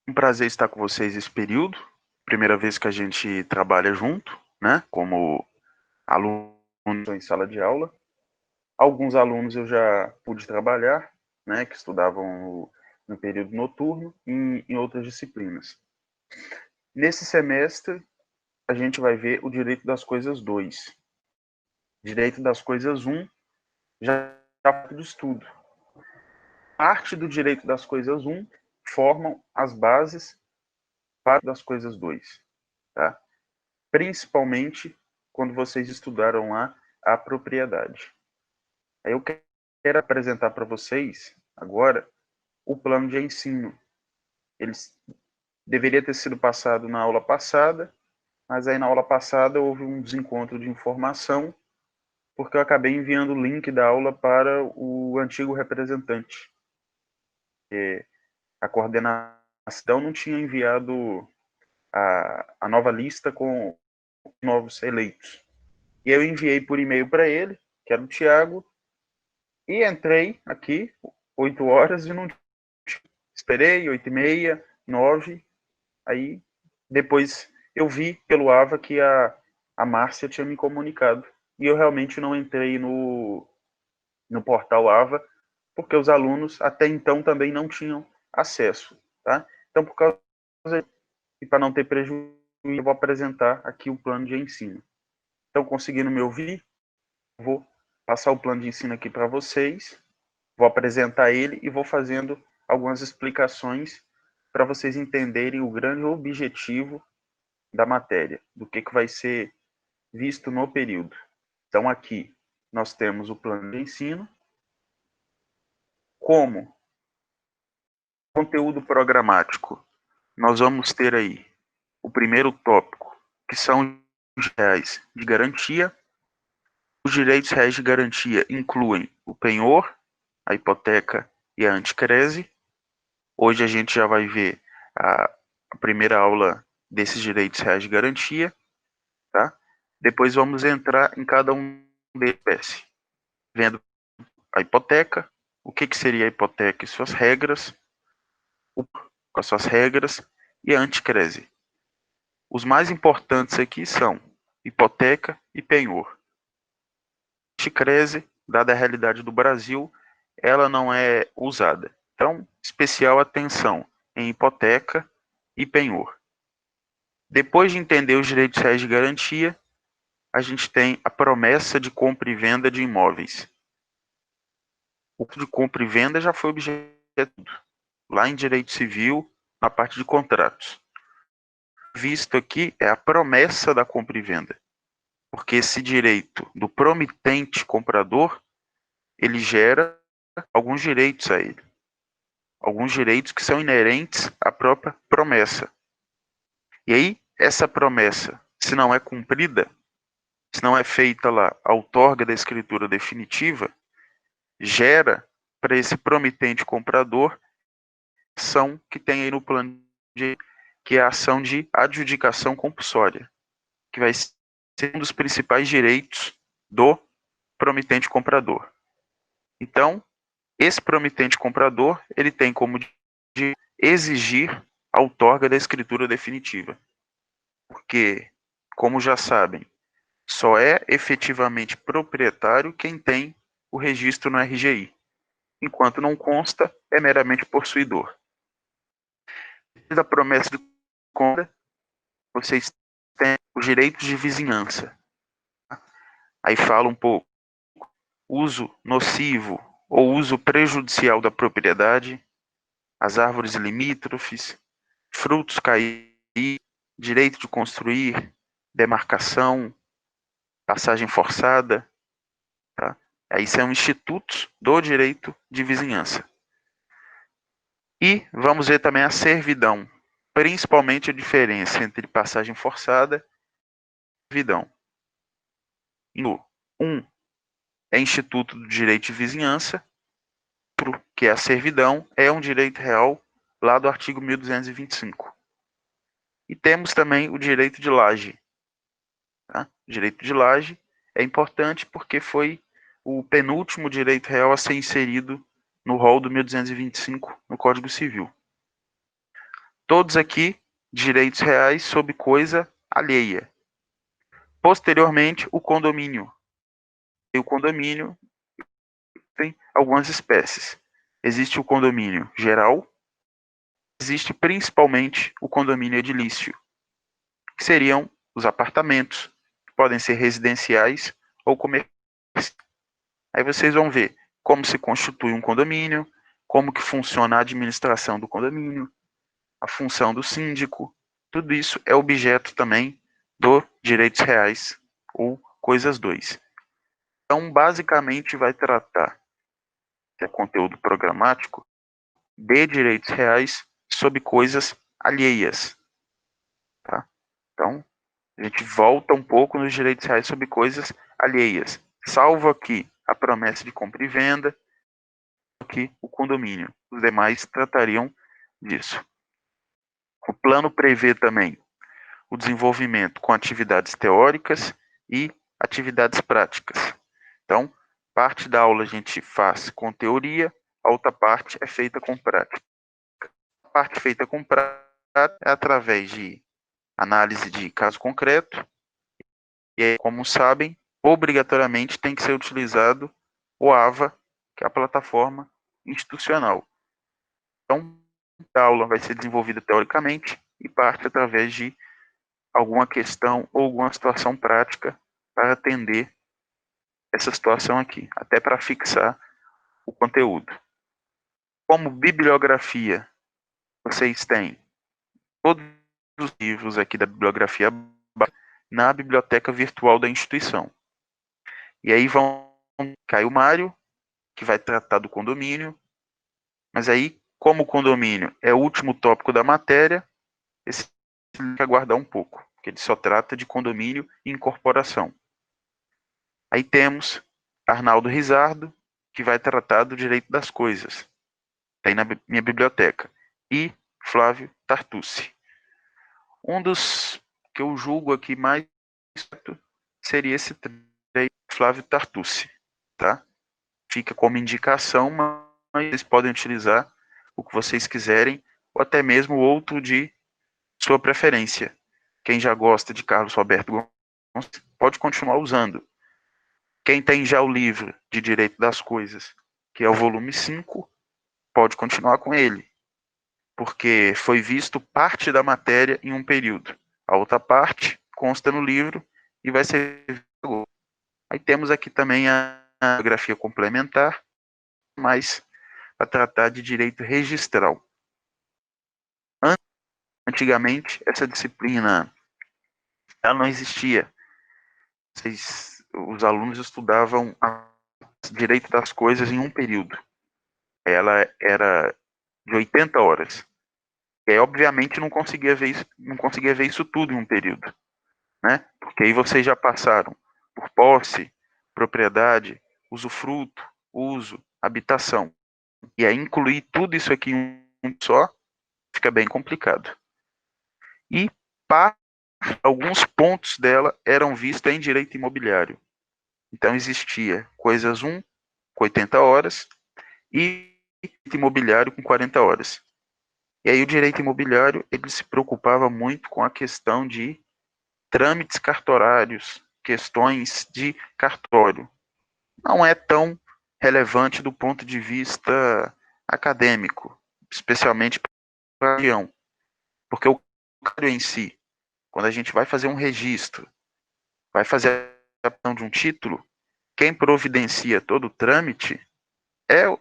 Um prazer estar com vocês esse período. Primeira vez que a gente trabalha junto, né? Como aluno em sala de aula. Alguns alunos eu já pude trabalhar, né? Que estudavam no período noturno e em outras disciplinas. Nesse semestre, a gente vai ver o direito das coisas 2. Direito das coisas 1 já é do estudo. Parte do direito das coisas 1 formam as bases para das coisas 2, tá? Principalmente quando vocês estudaram lá a propriedade. Aí eu quero apresentar para vocês agora o plano de ensino. Ele deveria ter sido passado na aula passada, mas aí na aula passada houve um desencontro de informação, porque eu acabei enviando o link da aula para o antigo representante. A coordenação não tinha enviado a nova lista com novos eleitos. E eu enviei por e-mail para ele, que era o Thiago, e entrei aqui, 8 horas, e não esperei, 8h30, 9, aí depois eu vi pelo AVA que a Márcia tinha me comunicado, e eu realmente não entrei no portal AVA, porque os alunos até então também não tinham acesso, tá? Então, por causa e para não ter prejuízo, eu vou apresentar aqui o plano de ensino. Então, conseguindo me ouvir, vou passar o plano de ensino aqui para vocês, vou apresentar ele e vou fazendo algumas explicações para vocês entenderem o grande objetivo da matéria, do que vai ser visto no período. Então, aqui nós temos o plano de ensino, como conteúdo programático. Nós vamos ter aí o primeiro tópico, que são os reais de garantia. Os direitos reais de garantia incluem o penhor, a hipoteca e a anticrese. Hoje a gente já vai ver a primeira aula desses direitos reais de garantia, tá? Depois vamos entrar em cada um deles, vendo a hipoteca, o que seria a hipoteca e suas regras, com as suas regras, e a anticrese. Os mais importantes aqui são hipoteca e penhor. Anticrese, dada a realidade do Brasil, ela não é usada. Então, especial atenção em hipoteca e penhor. Depois de entender os direitos reais de garantia, a gente tem a promessa de compra e venda de imóveis. O de compra e venda já foi objeto lá em direito civil, na parte de contratos. Visto aqui é a promessa da compra e venda, porque esse direito do promitente comprador, ele gera alguns direitos a ele. Alguns direitos que são inerentes à própria promessa. E aí, essa promessa, se não é cumprida, se não é feita lá a outorga da escritura definitiva, gera para esse promitente comprador ação que tem aí no plano de que é a ação de adjudicação compulsória, que vai ser um dos principais direitos do promitente comprador. Então, esse promitente comprador, ele tem como de exigir a outorga da escritura definitiva. Porque, como já sabem, só é efetivamente proprietário quem tem o registro no RGI. Enquanto não consta, é meramente possuidor. Da promessa de compra, vocês têm os direitos de vizinhança. Aí fala um pouco uso nocivo ou uso prejudicial da propriedade, as árvores limítrofes, frutos cair, direito de construir, demarcação, passagem forçada, tá? Aí são institutos do direito de vizinhança. E vamos ver também a servidão, principalmente a diferença entre passagem forçada e servidão. Um é instituto do direito de vizinhança, que é a servidão, é um direito real lá do artigo 1225. E temos também o direito de laje. Tá? O direito de laje é importante porque foi o penúltimo direito real a ser inserido no rol do 1225 no Código Civil. Todos aqui, direitos reais sob coisa alheia. Posteriormente, o condomínio. E o condomínio tem algumas espécies. Existe o condomínio geral, existe principalmente o condomínio edilício, que seriam os apartamentos, que podem ser residenciais ou comerciais. Aí vocês vão ver como se constitui um condomínio, como que funciona a administração do condomínio, a função do síndico. Tudo isso é objeto também do direitos reais ou coisas 2. Então, basicamente, vai tratar, que é conteúdo programático, de direitos reais sobre coisas alheias. Tá? Então, a gente volta um pouco nos direitos reais sobre coisas alheias, salvo aqui a promessa de compra e venda, aqui o condomínio. Os demais tratariam disso. O plano prevê também o desenvolvimento com atividades teóricas e atividades práticas. Então, parte da aula a gente faz com teoria, a outra parte é feita com prática. A parte feita com prática é através de análise de caso concreto, e aí, como sabem, obrigatoriamente tem que ser utilizado o AVA, que é a plataforma institucional. Então, a aula vai ser desenvolvida teoricamente e parte através de alguma questão ou alguma situação prática para atender essa situação aqui, até para fixar o conteúdo. Como bibliografia, vocês têm todos os livros aqui da bibliografia na biblioteca virtual da instituição. E aí vão cair o Mário, que vai tratar do condomínio, mas aí, como o condomínio é o último tópico da matéria, esse tem que aguardar um pouco, porque ele só trata de condomínio e incorporação. Aí temos Arnaldo Rizardo, que vai tratar do direito das coisas. Tem na minha biblioteca. E Flávio Tartucci. Um dos que eu julgo aqui mais seria esse Flávio Tartucci, tá? Fica como indicação, mas vocês podem utilizar o que vocês quiserem, ou até mesmo outro de sua preferência. Quem já gosta de Carlos Roberto Gomes pode continuar usando. Quem tem já o livro de Direito das Coisas, que é o volume 5, pode continuar com ele, porque foi visto parte da matéria em um período. A outra parte consta no livro e vai ser. Aí temos aqui também a bibliografia complementar, mas para tratar de direito registral. Antigamente, essa disciplina ela não existia. Os alunos estudavam direito das coisas em um período. Ela era de 80 horas. E aí, obviamente, não conseguia ver isso tudo em um período, né? Porque aí vocês já passaram por posse, propriedade, usufruto, uso, habitação. E aí incluir tudo isso aqui em um só fica bem complicado. E alguns pontos dela eram vistos em direito imobiliário. Então existia coisas 1 com 80 horas e direito imobiliário com 40 horas. E aí o direito imobiliário, ele se preocupava muito com a questão de trâmites cartorários, questões de cartório. Não é tão relevante do ponto de vista acadêmico, especialmente para a região, porque o cartório em si, quando a gente vai fazer um registro, vai fazer a adaptação de um título, quem providencia todo o trâmite é o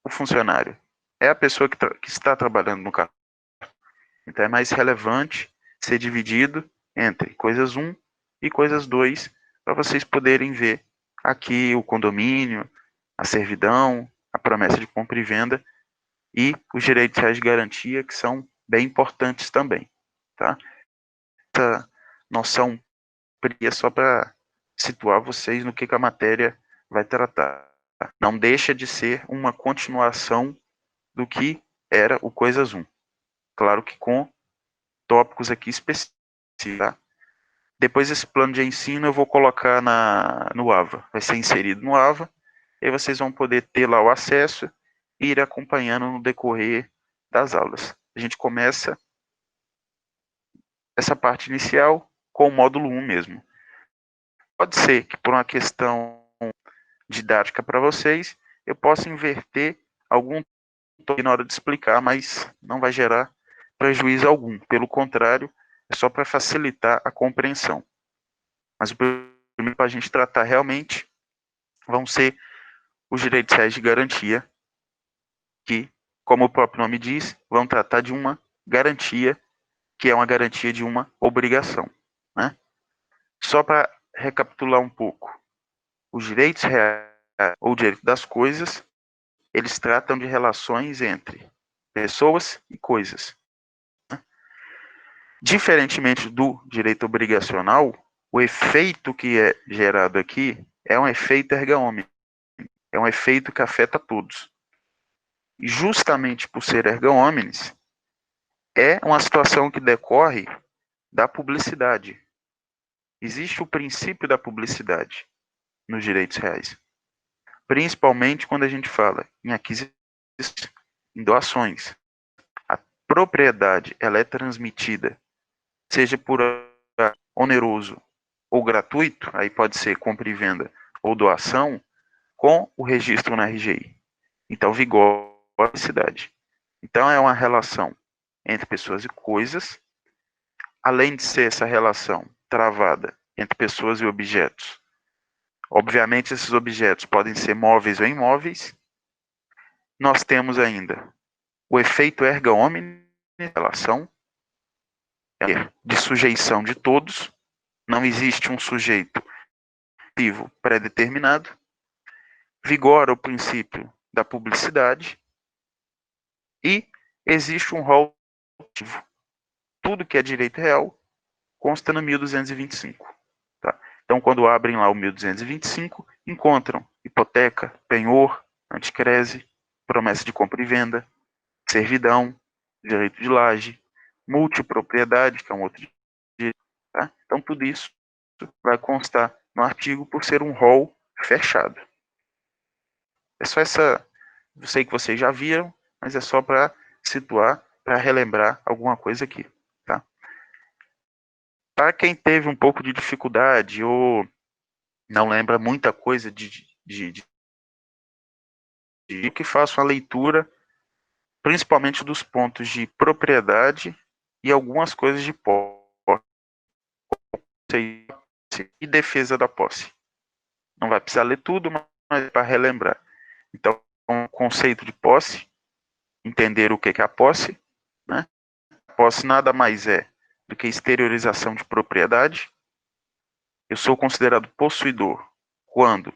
funcionário, é a pessoa que está trabalhando no cartório. Então é mais relevante ser dividido entre coisas 1 e coisas 2, para vocês poderem ver aqui o condomínio, a servidão, a promessa de compra e venda e os direitos reais de garantia, que são bem importantes também. Tá? Essa noção é só para situar vocês no que a matéria vai tratar. Não deixa de ser uma continuação do que era o Coisas 1. Claro que com tópicos aqui específicos. Tá? Depois esse plano de ensino eu vou colocar no AVA. Vai ser inserido no AVA e aí vocês vão poder ter lá o acesso e ir acompanhando no decorrer das aulas. A gente começa essa parte inicial com o módulo 1 mesmo. Pode ser que por uma questão didática para vocês, eu possa inverter algum toque na hora de explicar, mas não vai gerar prejuízo algum. Pelo contrário, é só para facilitar a compreensão. Mas o primeiro para a gente tratar realmente vão ser os direitos reais de garantia, que, como o próprio nome diz, vão tratar de uma garantia, que é uma garantia de uma obrigação. Né? Só para recapitular um pouco, os direitos reais ou direito das coisas, eles tratam de relações entre pessoas e coisas. Diferentemente do direito obrigacional, o efeito que é gerado aqui é um efeito erga omnes, é um efeito que afeta todos. E justamente por ser erga omnes, é uma situação que decorre da publicidade. Existe o princípio da publicidade nos direitos reais, principalmente quando a gente fala em aquisições, em doações. A propriedade ela é transmitida, seja por oneroso ou gratuito, aí pode ser compra e venda ou doação, com o registro na RGI. Então, vigora a publicidade. Então, é uma relação entre pessoas e coisas, além de ser essa relação travada entre pessoas e objetos. Obviamente, esses objetos podem ser móveis ou imóveis. Nós temos ainda o efeito erga omnes, relação de sujeição de todos. Não existe um sujeito ativo pré-determinado. Vigora o princípio da publicidade e existe um rol ativo. Tudo que é direito real consta no 1225. Tá? Então, quando abrem lá o 1225, encontram hipoteca, penhor, anticrese, promessa de compra e venda, servidão, direito de laje, multipropriedade, que é um outro direito. Tá? Então, tudo isso vai constar no artigo por ser um rol fechado. É só essa. Eu sei que vocês já viram, mas é só para situar, para relembrar alguma coisa aqui. Tá? Para quem teve um pouco de dificuldade ou não lembra muita coisa de que faça uma leitura, principalmente dos pontos de propriedade e algumas coisas de posse e defesa da posse. Não vai precisar ler tudo, mas é para relembrar. Então, o conceito de posse, entender o que é a posse, né? A posse nada mais é do que exteriorização de propriedade. Eu sou considerado possuidor quando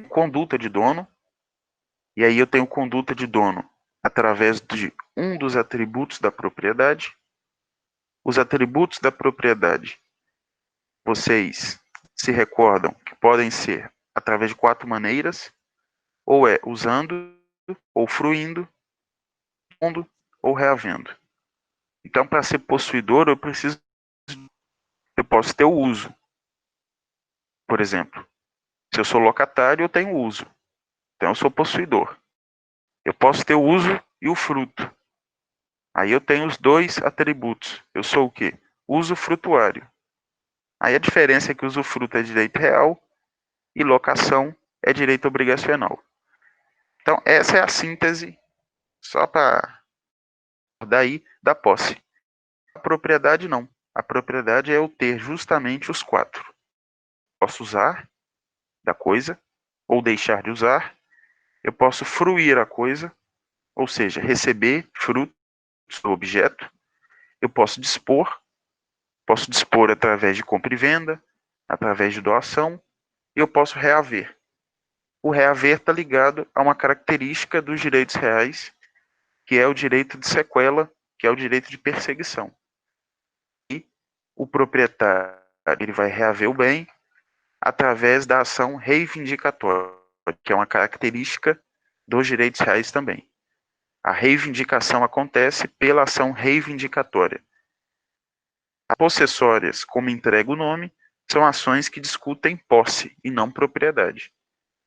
conduta de dono, e aí eu tenho conduta de dono através de um dos atributos da propriedade. Os atributos da propriedade, vocês se recordam que podem ser através de 4 maneiras, ou é usando, ou fruindo, ou reavendo. Então, para ser possuidor, eu posso ter o uso. Por exemplo, se eu sou locatário, eu tenho uso. Então, eu sou possuidor. Eu posso ter o uso e o fruto. Aí eu tenho os dois atributos. Eu sou o quê? Usufrutuário. Aí a diferença é que usufruto é direito real e locação é direito obrigacional. Então, essa é a síntese, só para daí, da posse. A propriedade não. A propriedade é eu ter justamente os 4. Posso usar da coisa, ou deixar de usar. Eu posso fruir a coisa, ou seja, receber frutos do objeto. Eu posso dispor através de compra e venda, através de doação, e eu posso reaver. O reaver está ligado a uma característica dos direitos reais, que é o direito de sequela, que é o direito de perseguição. E o proprietário ele vai reaver o bem através da ação reivindicatória, que é uma característica dos direitos reais também. A reivindicação acontece pela ação reivindicatória. As possessórias, como entrega o nome, são ações que discutem posse e não propriedade.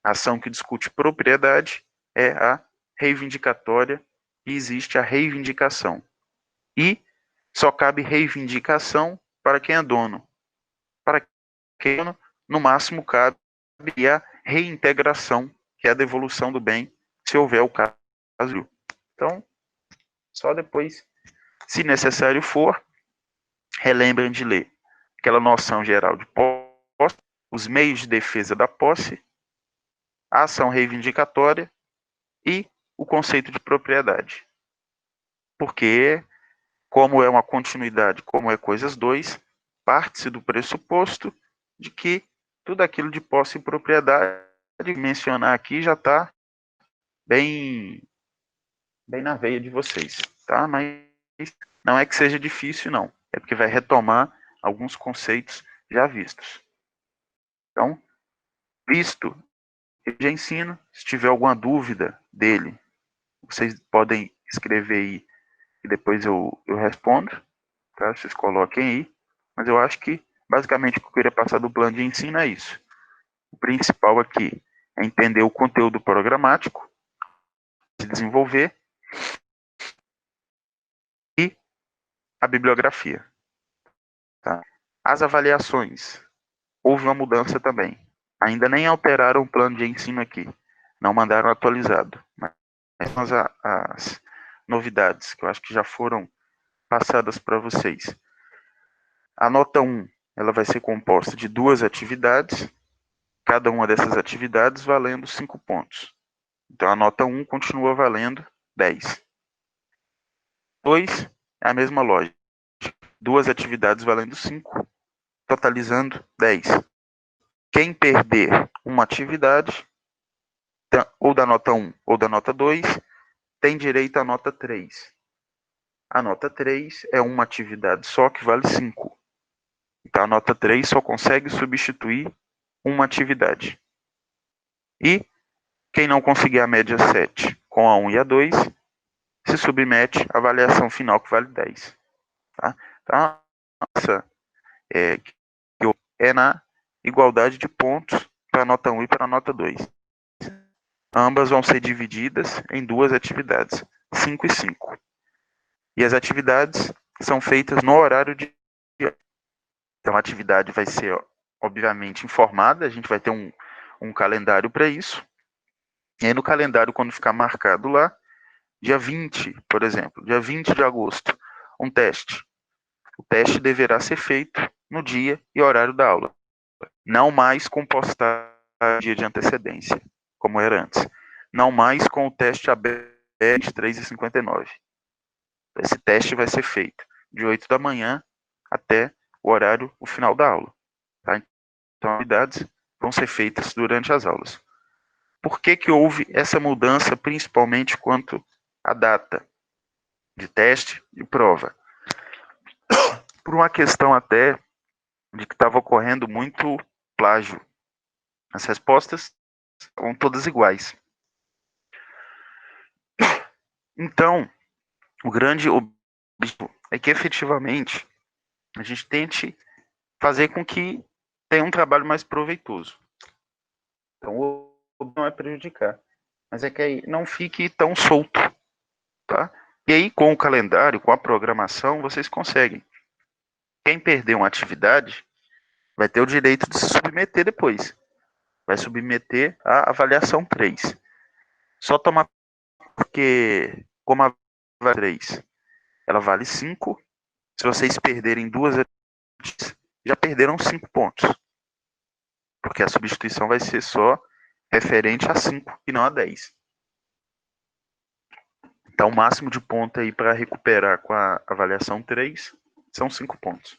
A ação que discute propriedade é a reivindicatória e existe a reivindicação. E só cabe reivindicação para quem é dono. Para quem é dono, no máximo cabe a reintegração, que é a devolução do bem, se houver o caso. Então, só depois, se necessário for, relembrem de ler aquela noção geral de posse, os meios de defesa da posse, a ação reivindicatória e o conceito de propriedade. Porque, como é uma continuidade, como é coisas dois, parte-se do pressuposto de que tudo aquilo de posse e propriedade, mencionar aqui, já está bem na veia de vocês, tá? Mas não é que seja difícil, não. É porque vai retomar alguns conceitos já vistos. Então, visto que já ensino, se tiver alguma dúvida dele, vocês podem escrever aí e depois eu respondo, tá? Vocês coloquem aí. Mas eu acho que, basicamente, o que eu queria passar do plano de ensino é isso. O principal aqui é entender o conteúdo programático, se desenvolver, e a bibliografia. Tá? As avaliações. Houve uma mudança também. Ainda nem alteraram o plano de ensino aqui. Não mandaram atualizado. Mas as novidades que eu acho que já foram passadas para vocês. A nota 1, ela vai ser composta de 2 atividades, cada uma dessas atividades valendo 5 pontos. Então, a nota 1 continua valendo 10. 2 é a mesma lógica. 2 atividades valendo 5, totalizando 10. Quem perder uma atividade, ou da nota 1 ou da nota 2, tem direito à nota 3. A nota 3 é uma atividade só que vale 5. Então, a nota 3 só consegue substituir uma atividade. E quem não conseguir a média 7 com a 1 e a 2, se submete à avaliação final que vale 10. Tá? Então, a nossa é na igualdade de pontos para a nota 1 e para a nota 2. Ambas vão ser divididas em 2 atividades, 5 e 5. E as atividades são feitas no horário de dia. Então, a atividade vai ser, obviamente, informada, a gente vai ter um calendário para isso. E aí, no calendário, quando ficar marcado lá, dia 20, por exemplo, dia 20 de agosto, um teste. O teste deverá ser feito no dia e horário da aula, não mais com postagem dia de antecedência, como era antes. Não mais com o teste aberto 23h59. Esse teste vai ser feito de 8 da manhã até o final da aula. Tá? Então, as atividades vão ser feitas durante as aulas. Por que houve essa mudança, principalmente quanto à data de teste e prova? Por uma questão até de que estava ocorrendo muito plágio. As respostas são todas iguais. Então, o grande objetivo é que efetivamente a gente tente fazer com que tenha um trabalho mais proveitoso. Então, o objetivo não é prejudicar, mas é que aí não fique tão solto, tá? E aí, com o calendário, com a programação, vocês conseguem. Quem perder uma atividade vai ter o direito de se submeter depois. Vai submeter à avaliação 3. Só tomar porque, como a avaliação 3, ela vale 5, se vocês perderem 2 atividades, já perderam 5 pontos. Porque a substituição vai ser só referente a 5 e não a 10. Então, o máximo de ponto aí para recuperar com a avaliação 3 são 5 pontos.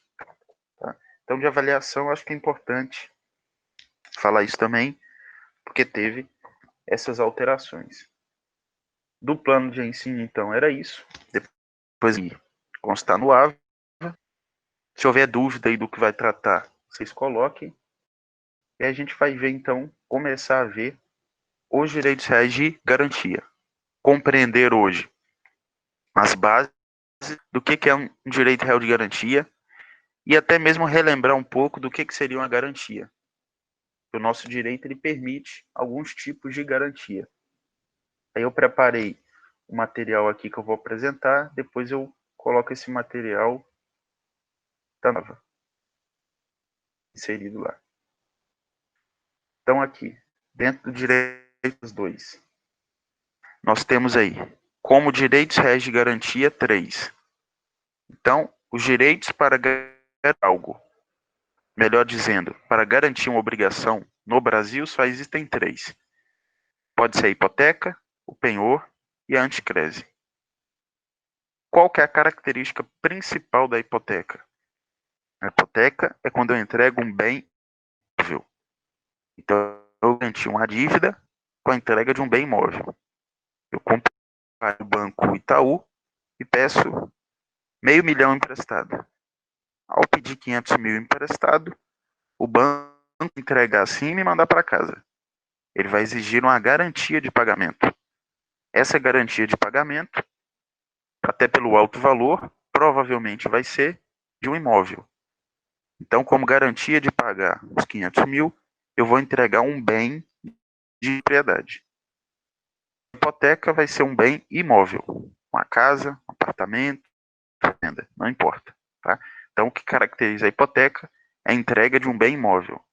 Tá? Então, de avaliação, acho que é importante falar isso também, porque teve essas alterações. Do plano de ensino, então, era isso. Depois, constar no AVA. Se houver dúvida aí do que vai tratar, vocês coloquem. E a gente vai ver, então, começar a ver os direitos reais de garantia. Compreender hoje as bases do que é um direito real de garantia e até mesmo relembrar um pouco do que seria uma garantia. O nosso direito ele permite alguns tipos de garantia. Aí eu preparei o material aqui que eu vou apresentar, depois eu coloco esse material inserido lá. Então aqui, dentro do direito 2, nós temos aí, como direitos reais de garantia, 3. Então, os direitos para garantir algo, melhor dizendo, para garantir uma obrigação, no Brasil só existem 3. Pode ser a hipoteca, o penhor e a anticrese. Qual que é a característica principal da hipoteca? A hipoteca é quando eu entrego um bem imóvel. Então, eu garanti uma dívida com a entrega de um bem imóvel. Eu compro no Banco Itaú e peço R$500 mil emprestado. Ao pedir 500 mil emprestado, o banco entregar assim e me mandar para casa. Ele vai exigir uma garantia de pagamento. Essa garantia de pagamento, até pelo alto valor, provavelmente vai ser de um imóvel. Então, como garantia de pagar os 500 mil, eu vou entregar um bem de propriedade. A hipoteca vai ser um bem imóvel, uma casa, um apartamento, venda, não importa. Tá? Então, o que caracteriza a hipoteca é a entrega de um bem imóvel.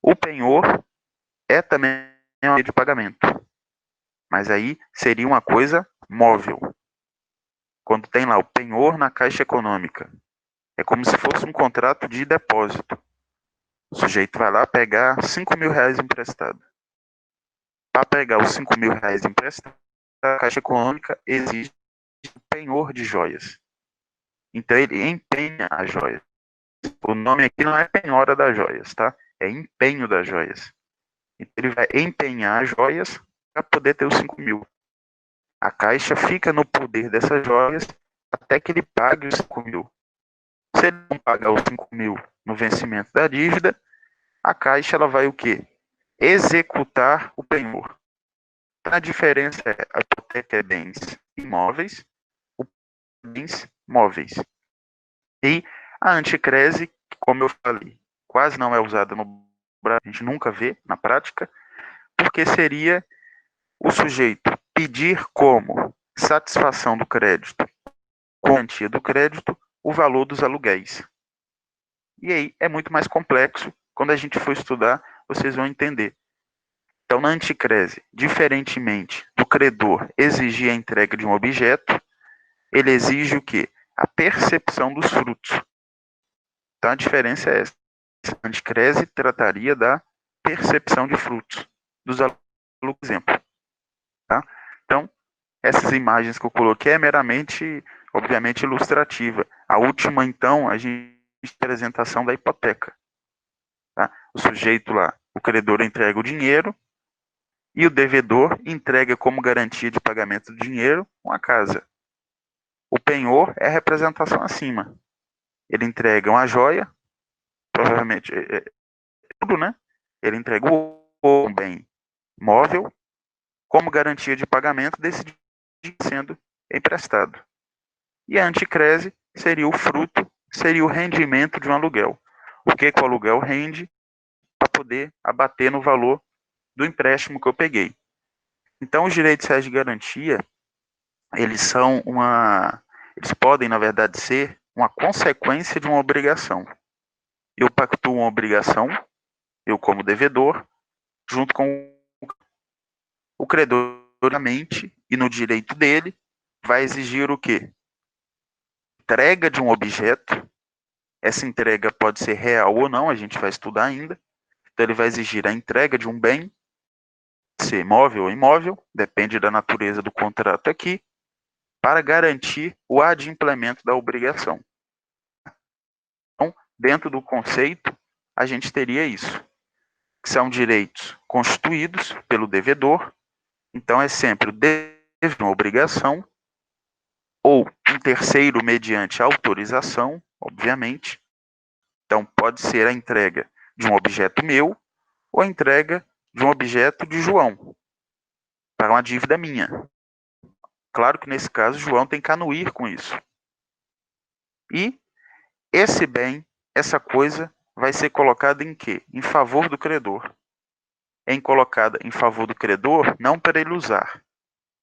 O penhor é também uma garantia de pagamento, mas aí seria uma coisa móvel. Quando tem lá o penhor na Caixa Econômica, é como se fosse um contrato de depósito. O sujeito vai lá pegar R$5 mil emprestado. Para pegar os R$5 mil emprestado, a Caixa Econômica exige o penhor de joias. Então ele empenha as joias. O nome aqui não é penhora das joias, tá? É empenho das joias. Então ele vai empenhar as joias para poder ter os 5 mil. A Caixa fica no poder dessas joias até que ele pague os 5 mil. Se ele não pagar os 5 mil no vencimento da dívida, a Caixa ela vai o quê? Executar o penhor. A diferença é a hipoteca é bens imóveis, o bens móveis. E a anticrese, como eu falei, quase não é usada no Brasil, a gente nunca vê na prática, porque seria o sujeito pedir como satisfação do crédito, quantia do crédito, o valor dos aluguéis. E aí é muito mais complexo. Quando a gente for estudar, vocês vão entender. Então, na anticrese, diferentemente do credor exigir a entrega de um objeto, ele exige o quê? A percepção dos frutos. Então, a diferença é essa. A anticrese trataria da percepção de frutos dos alunos, por exemplo. Tá? Então, essas imagens que eu coloquei é meramente, obviamente, ilustrativa. A última, então, a gente apresentação da hipoteca. Tá? O sujeito lá, o credor entrega o dinheiro e o devedor entrega como garantia de pagamento do dinheiro uma casa. O penhor é a representação acima. Ele entrega uma joia, provavelmente tudo, né? Ele entrega um bem móvel como garantia de pagamento desse dinheiro sendo emprestado. E a anticrese seria o fruto, seria o rendimento de um aluguel. O que o aluguel rende para poder abater no valor do empréstimo que eu peguei. Então, os direitos reais de garantia, eles podem, na verdade, ser uma consequência de uma obrigação. Eu pactuo uma obrigação, eu como devedor, junto com o credor, e no direito dele, vai exigir o quê? Entrega de um objeto. Essa entrega pode ser real ou não, a gente vai estudar ainda. Então, ele vai exigir a entrega de um bem, ser móvel ou imóvel, depende da natureza do contrato aqui, para garantir o adimplemento da obrigação. Então, dentro do conceito, a gente teria isso, que são direitos constituídos pelo devedor, então é sempre o dever, uma obrigação, ou um terceiro mediante autorização, obviamente. Então, pode ser a entrega de um objeto meu, ou a entrega de um objeto de João, para uma dívida minha. Claro que nesse caso, João tem que anuir com isso. E esse bem, essa coisa, vai ser colocada em quê? Em favor do credor. É colocada em favor do credor não para ele usar,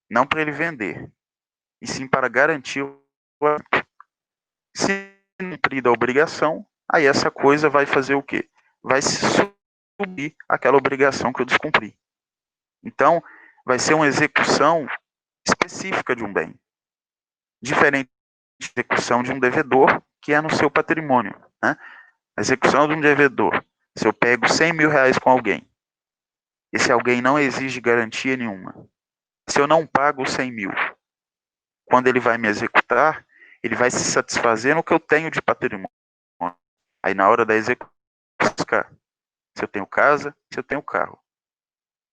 não para ele vender, e sim para garantir o se cumprida a obrigação, aí essa coisa vai fazer o quê? Vai subir aquela obrigação que eu descumpri. Então, vai ser uma execução específica de um bem, diferente da execução de um devedor, que é no seu patrimônio. Né? A execução de um devedor, se eu pego 100 mil reais com alguém, esse alguém não exige garantia nenhuma. Se eu não pago os 100 mil, quando ele vai me executar, ele vai se satisfazer no que eu tenho de patrimônio. Aí na hora da execução, se eu tenho casa, se eu tenho carro.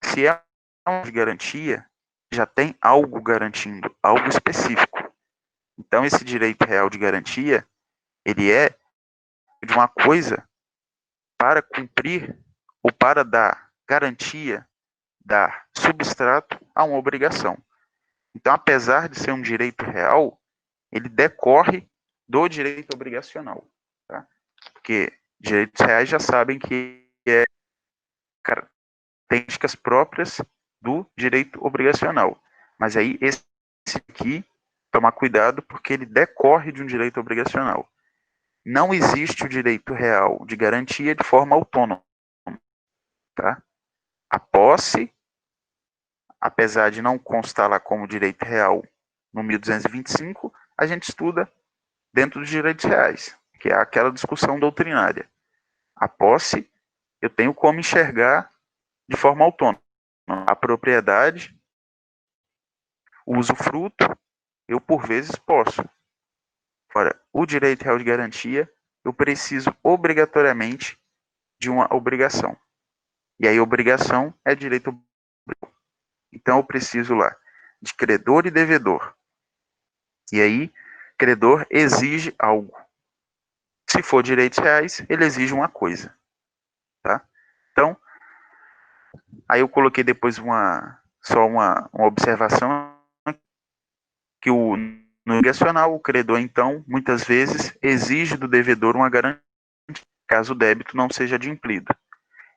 Se é uma de garantia, já tem algo garantindo, algo específico. Então esse direito real de garantia, ele é de uma coisa para cumprir ou para dar garantia, dar substrato a uma obrigação. Então, apesar de ser um direito real, ele decorre do direito obrigacional. Tá? Porque direitos reais já sabem que é características próprias do direito obrigacional. Mas aí, esse aqui, tomar cuidado, porque ele decorre de um direito obrigacional. Não existe o direito real de garantia de forma autônoma. Tá? A posse, apesar de não constar lá como direito real no 1225, a gente estuda dentro dos direitos reais, que é aquela discussão doutrinária. A posse, eu tenho como enxergar de forma autônoma. A propriedade, o usufruto, eu por vezes posso. Agora, o direito real de garantia, eu preciso obrigatoriamente de uma obrigação. E aí, obrigação é direito. Então, eu preciso lá de credor e devedor. E aí, credor exige algo. Se for direitos reais, ele exige uma coisa. Tá? Então, aí eu coloquei depois só uma observação que no obrigacional, o credor, então, muitas vezes exige do devedor uma garantia, caso o débito não seja adimplido.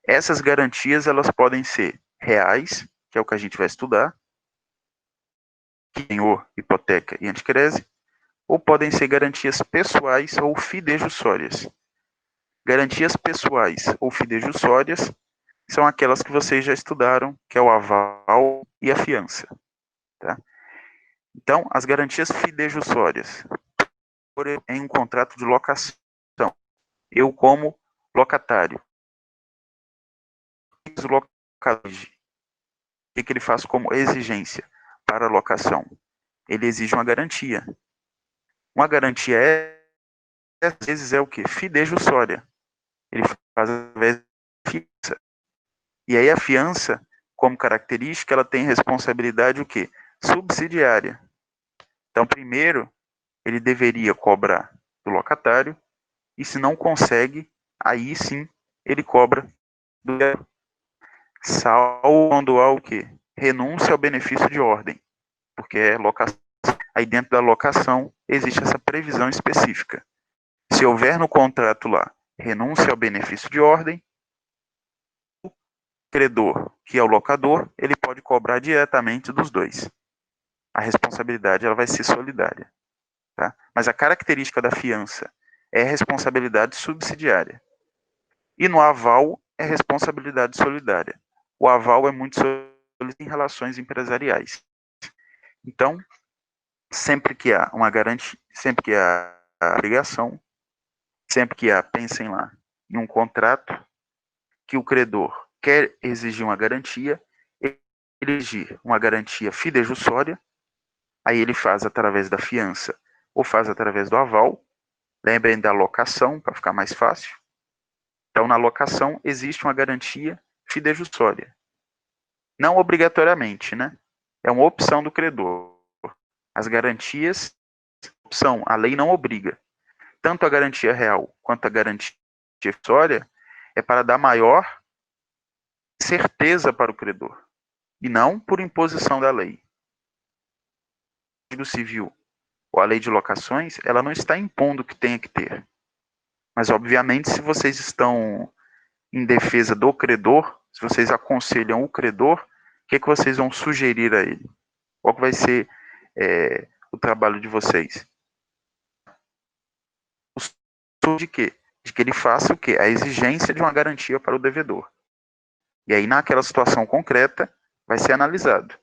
Essas garantias, elas podem ser reais, que é o que a gente vai estudar, penhor, hipoteca e anticrese, ou podem ser garantias pessoais ou fidejussórias. Garantias pessoais ou fidejussórias são aquelas que vocês já estudaram, que é o aval e a fiança. Tá? Então, as garantias fidejussórias, em um contrato de locação, eu como locatário, o que ele faz como exigência para a locação? Ele exige uma garantia. Uma garantia às vezes, é o quê? Fidejussória. Ele faz através da fiança. E aí a fiança, como característica, ela tem responsabilidade o quê? Subsidiária. Então, primeiro, ele deveria cobrar do locatário, e se não consegue, aí sim ele cobra do salvo quando há o quê? Renúncia ao benefício de ordem, porque é locação. Aí dentro da locação existe essa previsão específica. Se houver no contrato lá renúncia ao benefício de ordem, o credor, que é o locador, ele pode cobrar diretamente dos dois. A responsabilidade ela vai ser solidária. Tá? Mas a característica da fiança é responsabilidade subsidiária. E no aval é responsabilidade solidária. O aval é muito solidário em relações empresariais. Então, sempre que há uma garantia, sempre que há a obrigação, sempre que há, pensem lá, em um contrato que o credor quer exigir uma garantia, ele exigir uma garantia fidejussória, aí ele faz através da fiança ou faz através do aval. Lembrem da locação, para ficar mais fácil. Então, na locação, existe uma garantia fidejussória. Não obrigatoriamente, né? É uma opção do credor. As garantias, opção, a lei não obriga. Tanto a garantia real quanto a garantia fidejussória é para dar maior certeza para o credor, e não por imposição da lei. O Código Civil ou a lei de locações, ela não está impondo que tenha que ter. Mas, obviamente, se vocês estão em defesa do credor, se vocês aconselham o credor, o que vocês vão sugerir a ele? Qual que vai ser o trabalho de vocês? De quê? De que ele faça o quê? A exigência de uma garantia para o devedor. E aí, naquela situação concreta, vai ser analisado.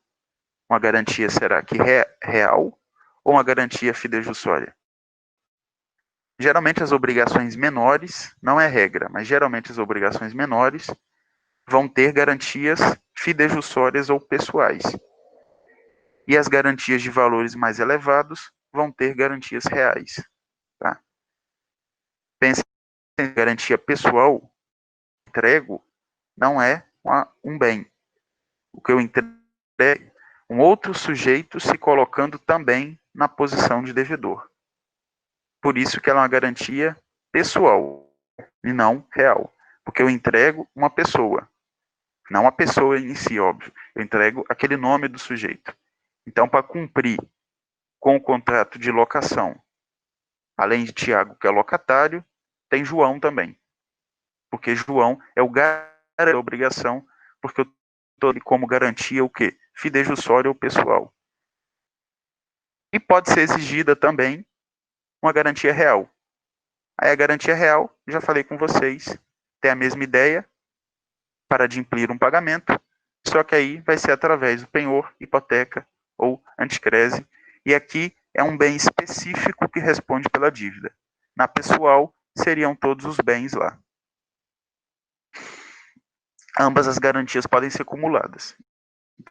Uma garantia será que real ou uma garantia fidejussória? Geralmente as obrigações menores, não é regra, mas geralmente as obrigações menores vão ter garantias fidejussórias ou pessoais. E as garantias de valores mais elevados vão ter garantias reais. Tá? Pense em garantia pessoal, entrego, não é um bem. O que eu entrego é um outro sujeito se colocando também na posição de devedor. Por isso que ela é uma garantia pessoal e não real. Porque eu entrego uma pessoa, não a pessoa em si, óbvio. Eu entrego aquele nome do sujeito. Então, para cumprir com o contrato de locação, além de Tiago, que é locatário, tem João também. Porque João é o garante da obrigação, porque eu estou ali como garantia o quê? Fidejussória ou pessoal. E pode ser exigida também uma garantia real. Aí a garantia real, já falei com vocês, tem a mesma ideia para adimplir um pagamento, só que aí vai ser através do penhor, hipoteca ou anticrese. E aqui é um bem específico que responde pela dívida. Na pessoal, seriam todos os bens lá. Ambas as garantias podem ser acumuladas.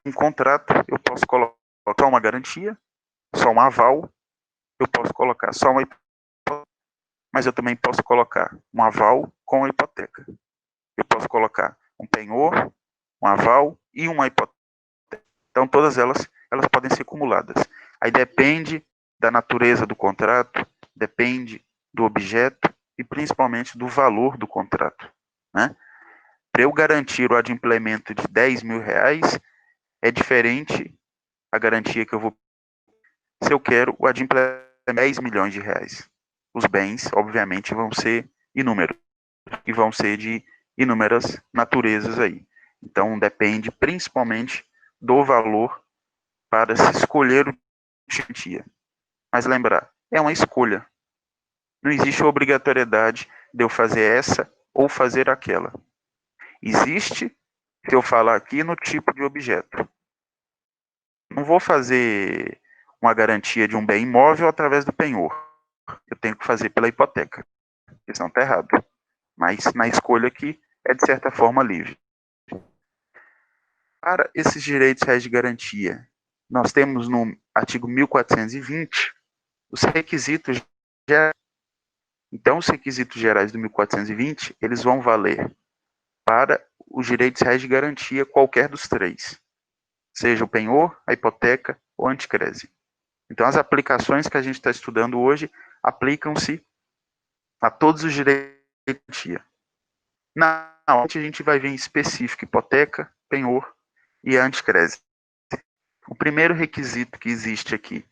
Em contrato, eu posso colocar só uma garantia, só um aval, eu posso colocar só uma hipoteca, mas eu também posso colocar um aval com a hipoteca. Eu posso colocar um penhor, um aval e uma hipoteca. Então, todas elas podem ser acumuladas. Aí depende da natureza do contrato, depende do objeto e principalmente do valor do contrato. Né? Para eu garantir o adimplemento de 10 mil reais, é diferente a garantia que eu vou se eu quero o adimplemento de 10 milhões de reais. Os bens, obviamente, vão ser inúmeros e vão ser de inúmeras naturezas aí. Então, depende principalmente do valor para se escolher o garantia. Mas lembrar, é uma escolha. Não existe obrigatoriedade de eu fazer essa ou fazer aquela. Existe, se eu falar aqui, no tipo de objeto. Não vou fazer uma garantia de um bem imóvel através do penhor. Eu tenho que fazer pela hipoteca. Isso não está errado. Mas na escolha aqui é de certa forma livre. Para esses direitos reais de garantia, nós temos no artigo 1420 os requisitos gerais. Então, os requisitos gerais do 1420, eles vão valer para os direitos reais de garantia, qualquer dos três, seja o penhor, a hipoteca ou a anticrese. Então, as aplicações que a gente está estudando hoje aplicam-se a todos os direitos de garantia. Na aula, a gente vai ver em específico hipoteca, penhor e a anticrese. O primeiro requisito que existe aqui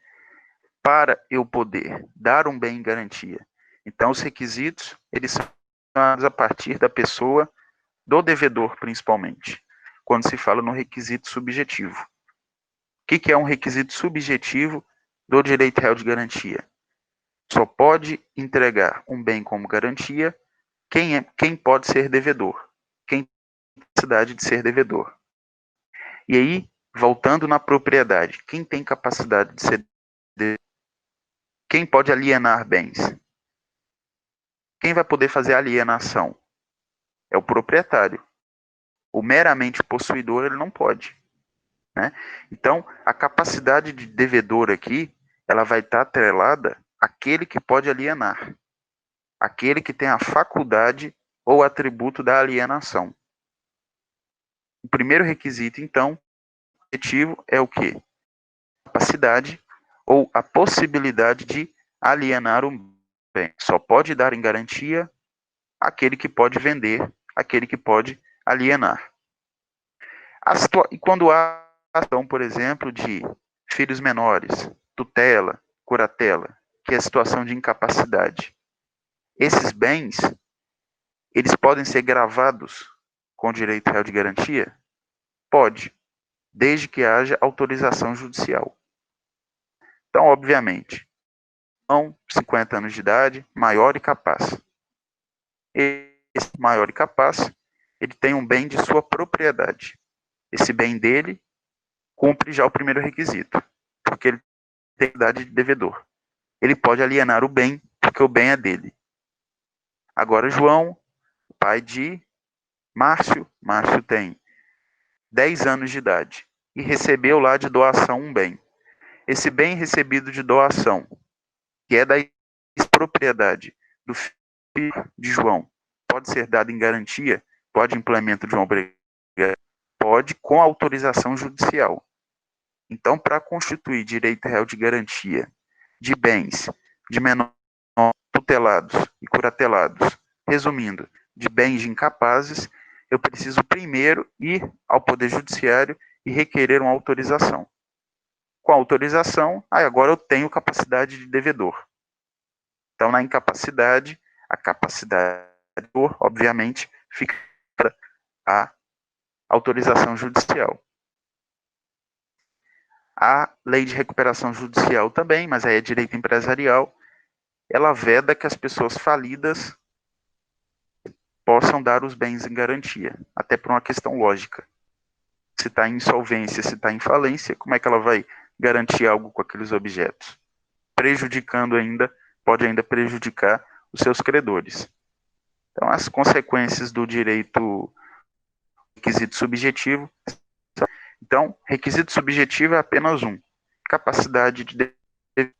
para eu poder dar um bem em garantia. Então, os requisitos, eles são a partir da pessoa, do devedor, principalmente, quando se fala no requisito subjetivo. O que é um requisito subjetivo do direito real de garantia? Só pode entregar um bem como garantia quem pode ser devedor, quem tem capacidade de ser devedor. E aí, voltando na propriedade, quem tem capacidade de ser devedor? Quem pode alienar bens? Quem vai poder fazer a alienação? É o proprietário. O meramente possuidor, ele não pode. Né? Então, a capacidade de devedor aqui, ela vai estar atrelada àquele que pode alienar. Aquele que tem a faculdade ou atributo da alienação. O primeiro requisito, então, objetivo é o quê? Capacidade ou a possibilidade de alienar um bem. Só pode dar em garantia aquele que pode vender, aquele que pode alienar. E quando há ação, por exemplo, de filhos menores, tutela, curatela, que é a situação de incapacidade. Esses bens, eles podem ser gravados com direito real de garantia? Pode, desde que haja autorização judicial. Então, obviamente, 50 anos de idade, maior e capaz. Esse maior e capaz, ele tem um bem de sua propriedade. Esse bem dele cumpre já o primeiro requisito, porque ele tem idade de devedor. Ele pode alienar o bem, porque o bem é dele. Agora, João, pai de Márcio, Márcio tem 10 anos de idade e recebeu lá de doação um bem. Esse bem recebido de doação, que é da propriedade do filho de João, pode ser dado em garantia? Pode implemento de uma obrigação? Pode, com autorização judicial. Então, para constituir direito real de garantia de bens de menor tutelados e curatelados, resumindo, de bens de incapazes, eu preciso primeiro ir ao Poder Judiciário e requerer uma autorização. Com a autorização, agora eu tenho capacidade de devedor. Então, na incapacidade, a capacidade, obviamente, fica para a autorização judicial. A lei de recuperação judicial também, mas aí é direito empresarial, ela veda que as pessoas falidas possam dar os bens em garantia, até por uma questão lógica. Se está em insolvência, se está em falência, como é que ela vai garantir algo com aqueles objetos? Prejudicando ainda, pode ainda prejudicar os seus credores. Então, as consequências do direito requisito subjetivo. Então, requisito subjetivo é apenas um. Capacidade de dever.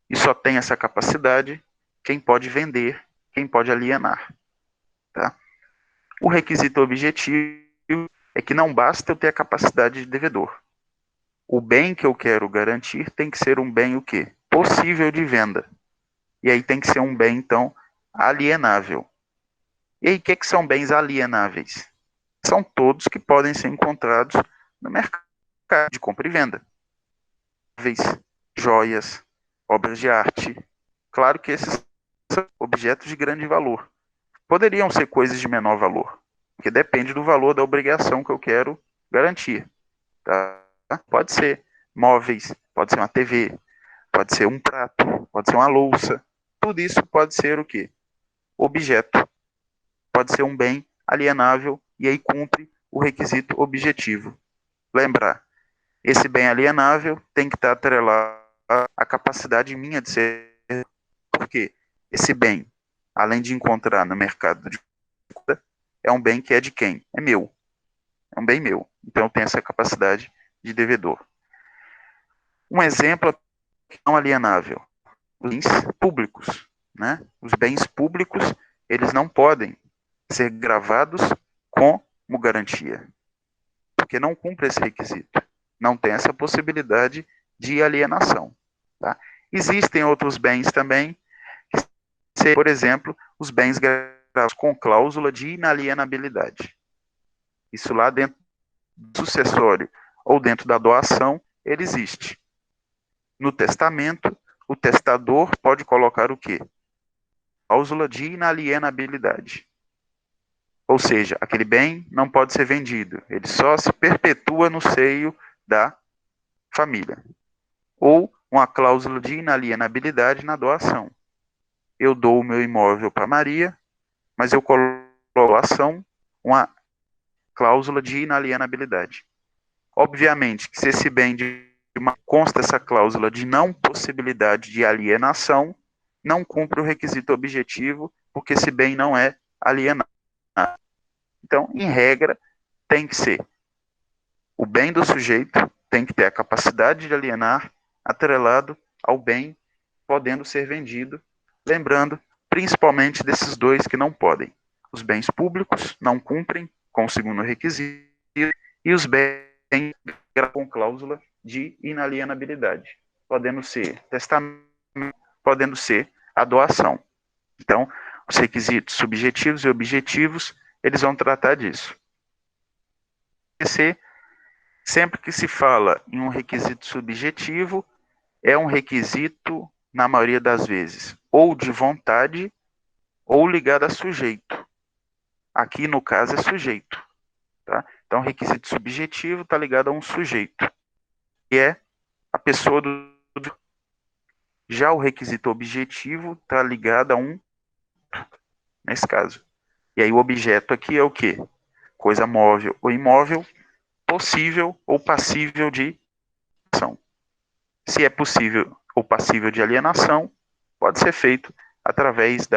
E só tem essa capacidade quem pode vender, quem pode alienar. Tá? O requisito objetivo é que não basta eu ter a capacidade de devedor. O bem que eu quero garantir tem que ser um bem o quê? Possível de venda. E aí tem que ser um bem, então, alienável. E aí, o que são bens alienáveis? São todos que podem ser encontrados no mercado de compra e venda. Joias, obras de arte. Claro que esses são objetos de grande valor. Poderiam ser coisas de menor valor, porque depende do valor da obrigação que eu quero garantir. Tá? Pode ser móveis, pode ser uma TV, pode ser um prato, pode ser uma louça. Tudo isso pode ser o quê? Objeto. Pode ser um bem alienável e aí cumpre o requisito objetivo. Lembrar, esse bem alienável tem que estar atrelado à capacidade minha de ser. Porque esse bem, além de encontrar no mercado de compra, é um bem que é de quem? É meu. É um bem meu. Então eu tenho essa capacidade de devedor. Um exemplo não alienável. Os bens públicos. Né? Os bens públicos, eles não podem ser gravados como garantia. Porque não cumpre esse requisito. Não tem essa possibilidade de alienação. Tá? Existem outros bens também, que, por exemplo, os bens gravados com cláusula de inalienabilidade. Isso lá dentro do sucessório ou dentro da doação, ele existe. No testamento, o testador pode colocar o quê? Cláusula de inalienabilidade. Ou seja, aquele bem não pode ser vendido, ele só se perpetua no seio da família. Ou uma cláusula de inalienabilidade na doação. Eu dou o meu imóvel para Maria, mas eu coloco na doação uma cláusula de inalienabilidade. Obviamente que se esse bem consta essa cláusula de não possibilidade de alienação, não cumpre o requisito objetivo, porque esse bem não é alienado. Então, em regra, tem que ser o bem do sujeito, tem que ter a capacidade de alienar, atrelado ao bem podendo ser vendido, lembrando principalmente desses dois que não podem. Os bens públicos não cumprem com o segundo requisito e os bens com cláusula de inalienabilidade, podendo ser testamento, podendo ser a doação. Então, os requisitos subjetivos e objetivos, eles vão tratar disso. Sempre que se fala em um requisito subjetivo, é um requisito, na maioria das vezes, ou de vontade, ou ligada a sujeito. Aqui, no caso, é sujeito. Tá? Então, requisito subjetivo está ligado a um sujeito, que é a pessoa do. Já o requisito objetivo está ligado a um, nesse caso. E aí o objeto aqui é o quê? Coisa móvel ou imóvel, possível ou passível de ação. Se é possível ou passível de alienação, pode ser feito através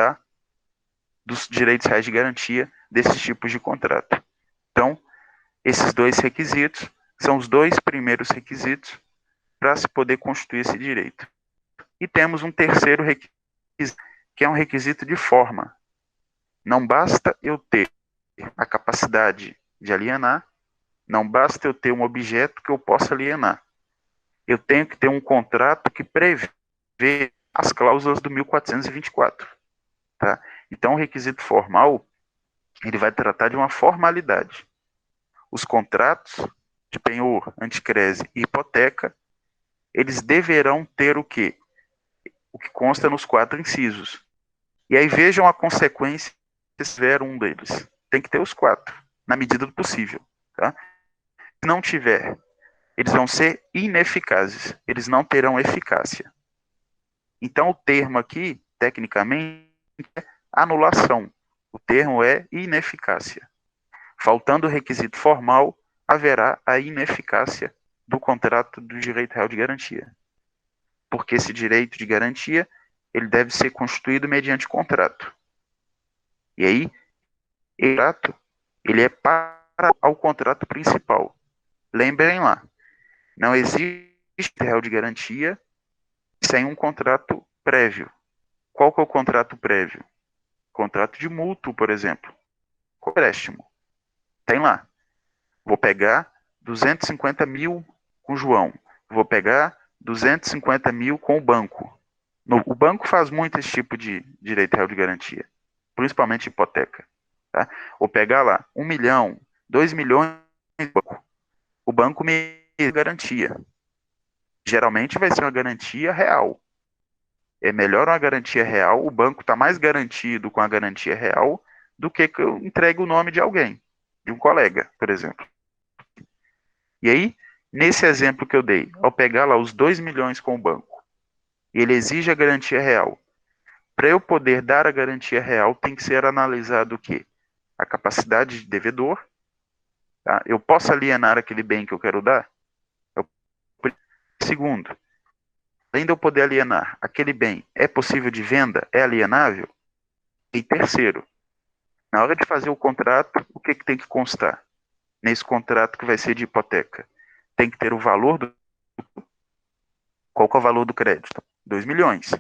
dos direitos reais de garantia desses tipos de contrato. Então, esses dois requisitos são os dois primeiros requisitos para se poder constituir esse direito. E temos um terceiro requisito, que é um requisito de forma. Não basta eu ter a capacidade de alienar, não basta eu ter um objeto que eu possa alienar. Eu tenho que ter um contrato que prevê as cláusulas do 1424. Tá? Então, o requisito formal, ele vai tratar de uma formalidade. Os contratos de penhor, anticrese e hipoteca, eles deverão ter o quê? O que consta nos 4 incisos. E aí vejam a consequência se tiver um deles. Tem que ter os 4, na medida do possível. Tá? Se não tiver, eles vão ser ineficazes, eles não terão eficácia. Então, o termo aqui, tecnicamente, é anulação. O termo é ineficácia. Faltando o requisito formal, haverá a ineficácia do contrato do direito real de garantia. Porque esse direito de garantia, ele deve ser constituído mediante contrato. E aí, o contrato, ele é para ao contrato principal. Lembrem lá, não existe real de garantia sem um contrato prévio. Qual que é o contrato prévio? Contrato de mútuo, por exemplo. Empréstimo. Tem lá. Vou pegar 250 mil com o João. Vou pegar 250 mil com o banco. O banco faz muito esse tipo de direito real de garantia, principalmente hipoteca. Tá? Vou pegar lá 1 milhão, 2 milhões, o banco me garantia. Geralmente vai ser uma garantia real. É melhor uma garantia real, o banco está mais garantido com a garantia real do que eu entregue o nome de alguém, de um colega, por exemplo. E aí, nesse exemplo que eu dei, ao pegar lá os 2 milhões com o banco, ele exige a garantia real. Para eu poder dar a garantia real, tem que ser analisado o quê? A capacidade de devedor. Tá? Eu posso alienar aquele bem que eu quero dar? Segundo, além de eu poder alienar, aquele bem é possível de venda? É alienável? E terceiro, na hora de fazer o contrato, o que tem que constar? Nesse contrato que vai ser de hipoteca, tem que ter o valor do. Qual que é o valor do crédito? 2 milhões.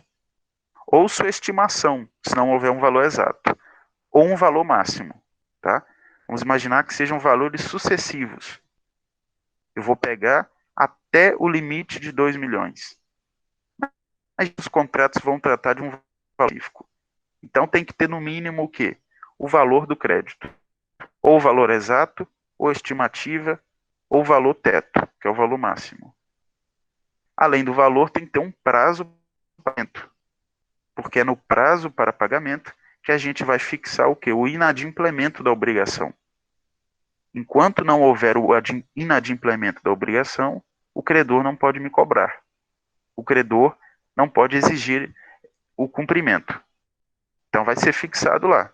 Ou sua estimação, se não houver um valor exato. Ou um valor máximo. Tá? Vamos imaginar que sejam valores sucessivos. Eu vou pegar até o limite de 2 milhões. Mas os contratos vão tratar de um valor específico. Então tem que ter no mínimo o quê? O valor do crédito. Ou o valor exato, ou estimativa, ou o valor teto, que é o valor máximo. Além do valor, tem que ter um prazo para pagamento, porque é no prazo para pagamento que a gente vai fixar o quê? O inadimplemento da obrigação. Enquanto não houver o inadimplemento da obrigação, o credor não pode me cobrar. O credor não pode exigir o cumprimento. Então vai ser fixado lá.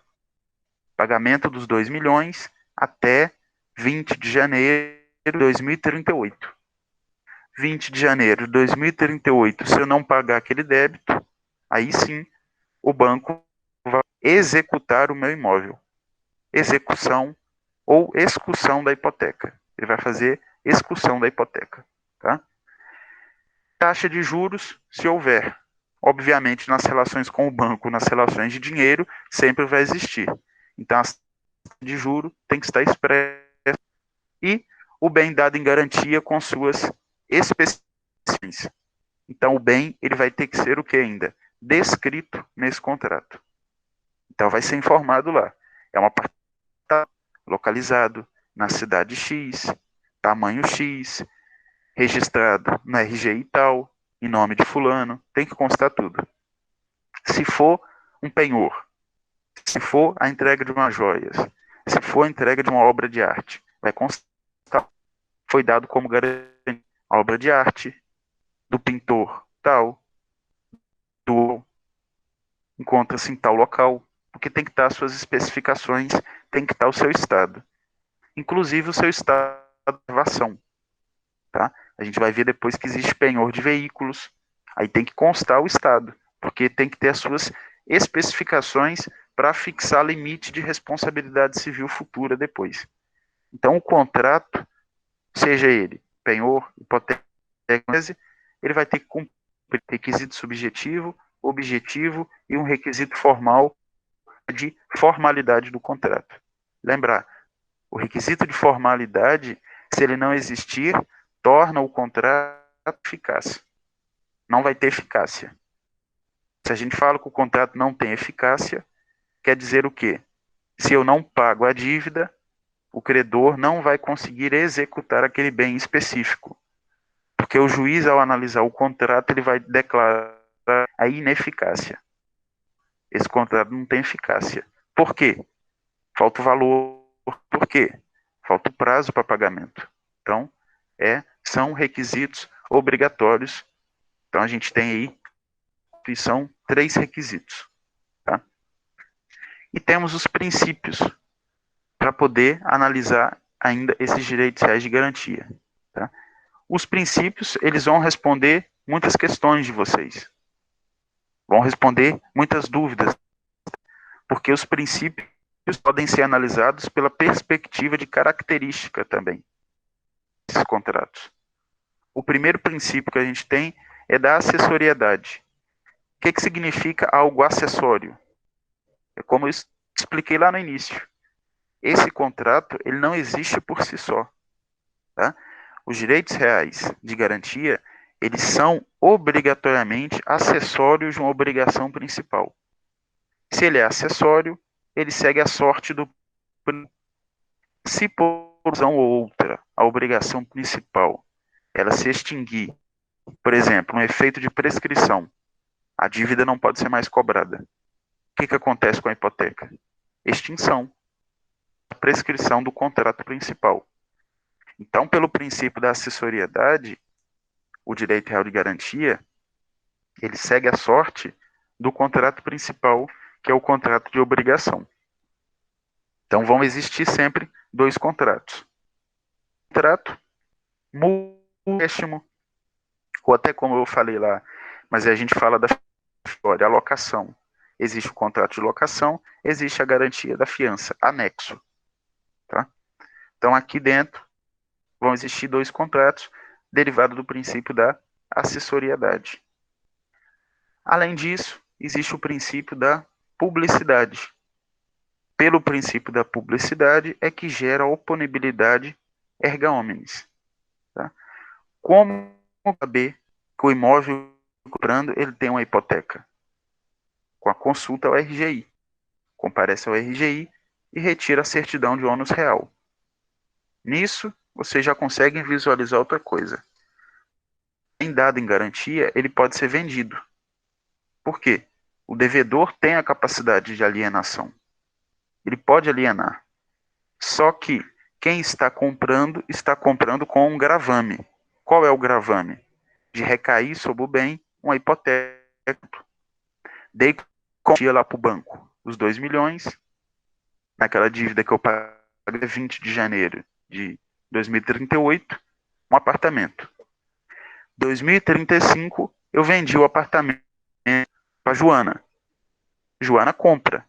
Pagamento dos 2 milhões até 20 de janeiro de 2038. 20 de janeiro de 2038, se eu não pagar aquele débito, aí sim o banco vai executar o meu imóvel. Execução ou execução da hipoteca. Ele vai fazer execução da hipoteca. Tá? Taxa de juros, se houver. Obviamente, nas relações com o banco, nas relações de dinheiro, sempre vai existir. Então, a taxa de juros tem que estar expressa e o bem dado em garantia com suas especificações. Então, o bem ele vai ter que ser o que ainda? Descrito nesse contrato. Então, vai ser informado lá. É uma parte localizado na cidade X, tamanho X, registrado na RGI tal, em nome de fulano, tem que constar tudo. Se for um penhor, Se for a entrega de umas joias, se for a entrega de uma obra de arte, vai constar, foi dado como garantia a obra de arte do pintor tal, do encontra-se em tal local, porque tem que estar as suas especificações, tem que estar o seu estado, inclusive o seu estado de conservação, tá? A gente vai ver depois que existe penhor de veículos, aí tem que constar o estado, porque tem que ter as suas especificações para fixar limite de responsabilidade civil futura depois. Então, o contrato, seja ele penhor, hipoteca, ele vai ter que cumprir requisito subjetivo, objetivo e um requisito formal de formalidade do contrato. Lembrar, o requisito de formalidade, se ele não existir, torna o contrato eficaz. Não vai ter eficácia. Se a gente fala que o contrato não tem eficácia, quer dizer o quê? Se eu não pago a dívida, o credor não vai conseguir executar aquele bem específico. Porque o juiz, ao analisar o contrato, ele vai declarar a ineficácia. Esse contrato não tem eficácia. Por quê? Falta o valor. Por quê? Falta o prazo para pagamento. Então, são requisitos obrigatórios. Então, a gente tem aí que são 3 requisitos. Tá? E temos os princípios para poder analisar ainda esses direitos reais de garantia. Tá? Os princípios, eles vão responder muitas questões de vocês. Vão responder muitas dúvidas, porque os princípios podem ser analisados pela perspectiva de característica também desses contratos. O primeiro princípio que a gente tem é da acessoriedade. O que significa algo acessório? É como eu expliquei lá no início. Esse contrato, ele não existe por si só. Tá? Os direitos reais de garantia, eles são obrigatoriamente acessórios de uma obrigação principal. Se ele é acessório, ele segue a sorte do... Se por razão ou outra a obrigação principal ela se extinguir, por exemplo, um efeito de prescrição, a dívida não pode ser mais cobrada. O que acontece com a hipoteca? Extinção, a prescrição do contrato principal. Então, pelo princípio da acessoriedade, o direito real de garantia, ele segue a sorte do contrato principal, que é o contrato de obrigação. Então, vão existir sempre 2 contratos. Contrato, empréstimo, ou até como eu falei lá, mas a gente fala da história, a locação. Existe o contrato de locação, existe a garantia da fiança, anexo. Tá? Então, aqui dentro, vão existir 2 contratos, derivados do princípio da acessoriedade. Além disso, existe o princípio da publicidade. Pelo princípio da publicidade é que gera a oponibilidade erga omnes. Tá? Como saber que o imóvel comprando ele tem uma hipoteca? Com a consulta ao RGI. Comparece ao RGI e retira a certidão de ônus real. Nisso, vocês já conseguem visualizar outra coisa. Em dado em garantia, ele pode ser vendido. Por quê? O devedor tem a capacidade de alienação. Ele pode alienar. Só que quem está comprando com um gravame. Qual é o gravame? De recair sobre o bem uma hipoteca. Dei quantia lá para o banco os 2 milhões, naquela dívida que eu paguei 20 de janeiro de 2038, um apartamento. 2035, eu vendi o apartamento para Joana. Joana compra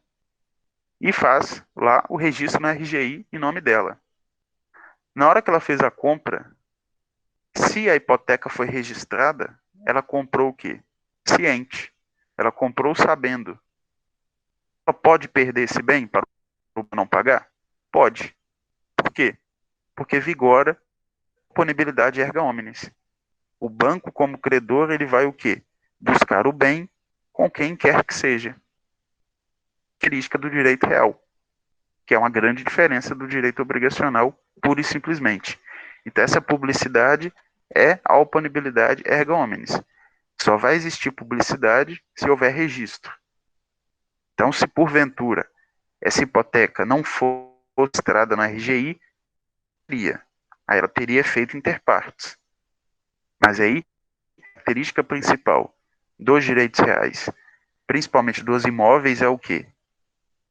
e faz lá o registro na RGI em nome dela. Na hora que ela fez a compra, se a hipoteca foi registrada, ela comprou o quê? Ciente. Ela comprou sabendo. Ela pode perder esse bem para não pagar? Pode. Por quê? Porque vigora a oponibilidade erga omnes. O banco, como credor, ele vai o quê? Buscar o bem com quem quer que seja. Característica do direito real, que é uma grande diferença do direito obrigacional, pura e simplesmente. Então, essa publicidade é a oponibilidade erga omnes. Só vai existir publicidade se houver registro. Então, se porventura essa hipoteca não for registrada no RGI, aí ela teria efeito interpartes. Mas aí, a característica principal dos direitos reais, principalmente dos imóveis, é o quê?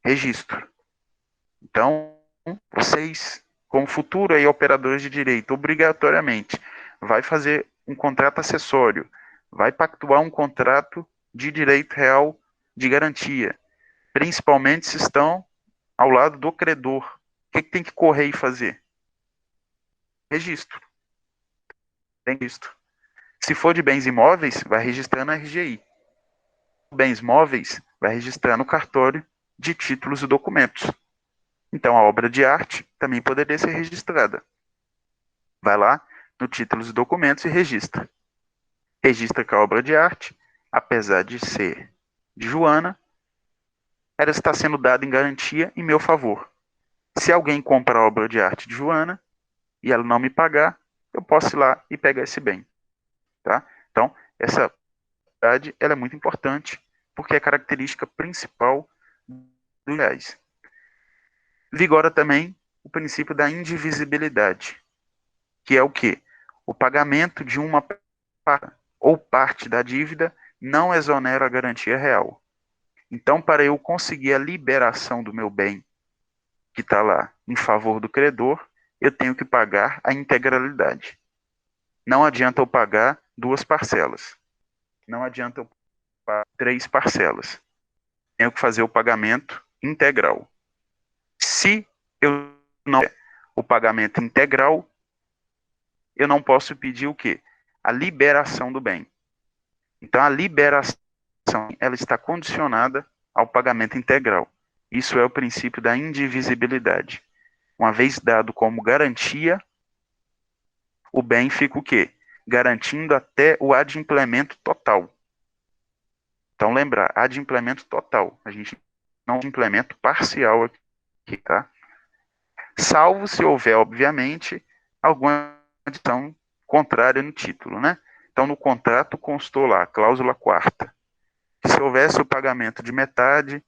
Registro. Então, vocês, como futuro aí, operadores de direito, obrigatoriamente, vai fazer um contrato acessório, vai pactuar um contrato de direito real de garantia, principalmente se estão ao lado do credor. O que tem que correr e fazer? Registro. Tem registro. Se for de bens imóveis, vai registrar na RGI. Bens móveis, vai registrar no cartório de títulos e documentos. Então, a obra de arte também poderia ser registrada. Vai lá no títulos e documentos e registra. Registra que a obra de arte, apesar de ser de Joana, ela está sendo dada em garantia em meu favor. Se alguém compra a obra de arte de Joana e ela não me pagar, eu posso ir lá e pegar esse bem. Tá? Então, essa verdade ela é muito importante, porque é característica principal dos reais. Vigora também o princípio da indivisibilidade, que é o quê? O pagamento de uma ou parte da dívida não exonera a garantia real. Então, para eu conseguir a liberação do meu bem, que está lá em favor do credor, eu tenho que pagar a integralidade. Não adianta eu pagar 2 parcelas. Não adianta eu pagar 3 parcelas. Tenho que fazer o pagamento integral. Se eu não fizer o pagamento integral, eu não posso pedir o quê? A liberação do bem. Então, a liberação ela está condicionada ao pagamento integral. Isso é o princípio da indivisibilidade. Uma vez dado como garantia, o bem fica o quê? Garantindo até o adimplemento total. Então, lembrar, adimplemento total. A gente não implemento parcial aqui, tá? Salvo se houver, obviamente, alguma adição contrária no título, né? Então, no contrato constou lá, cláusula 4ª, que se houvesse o pagamento de metade,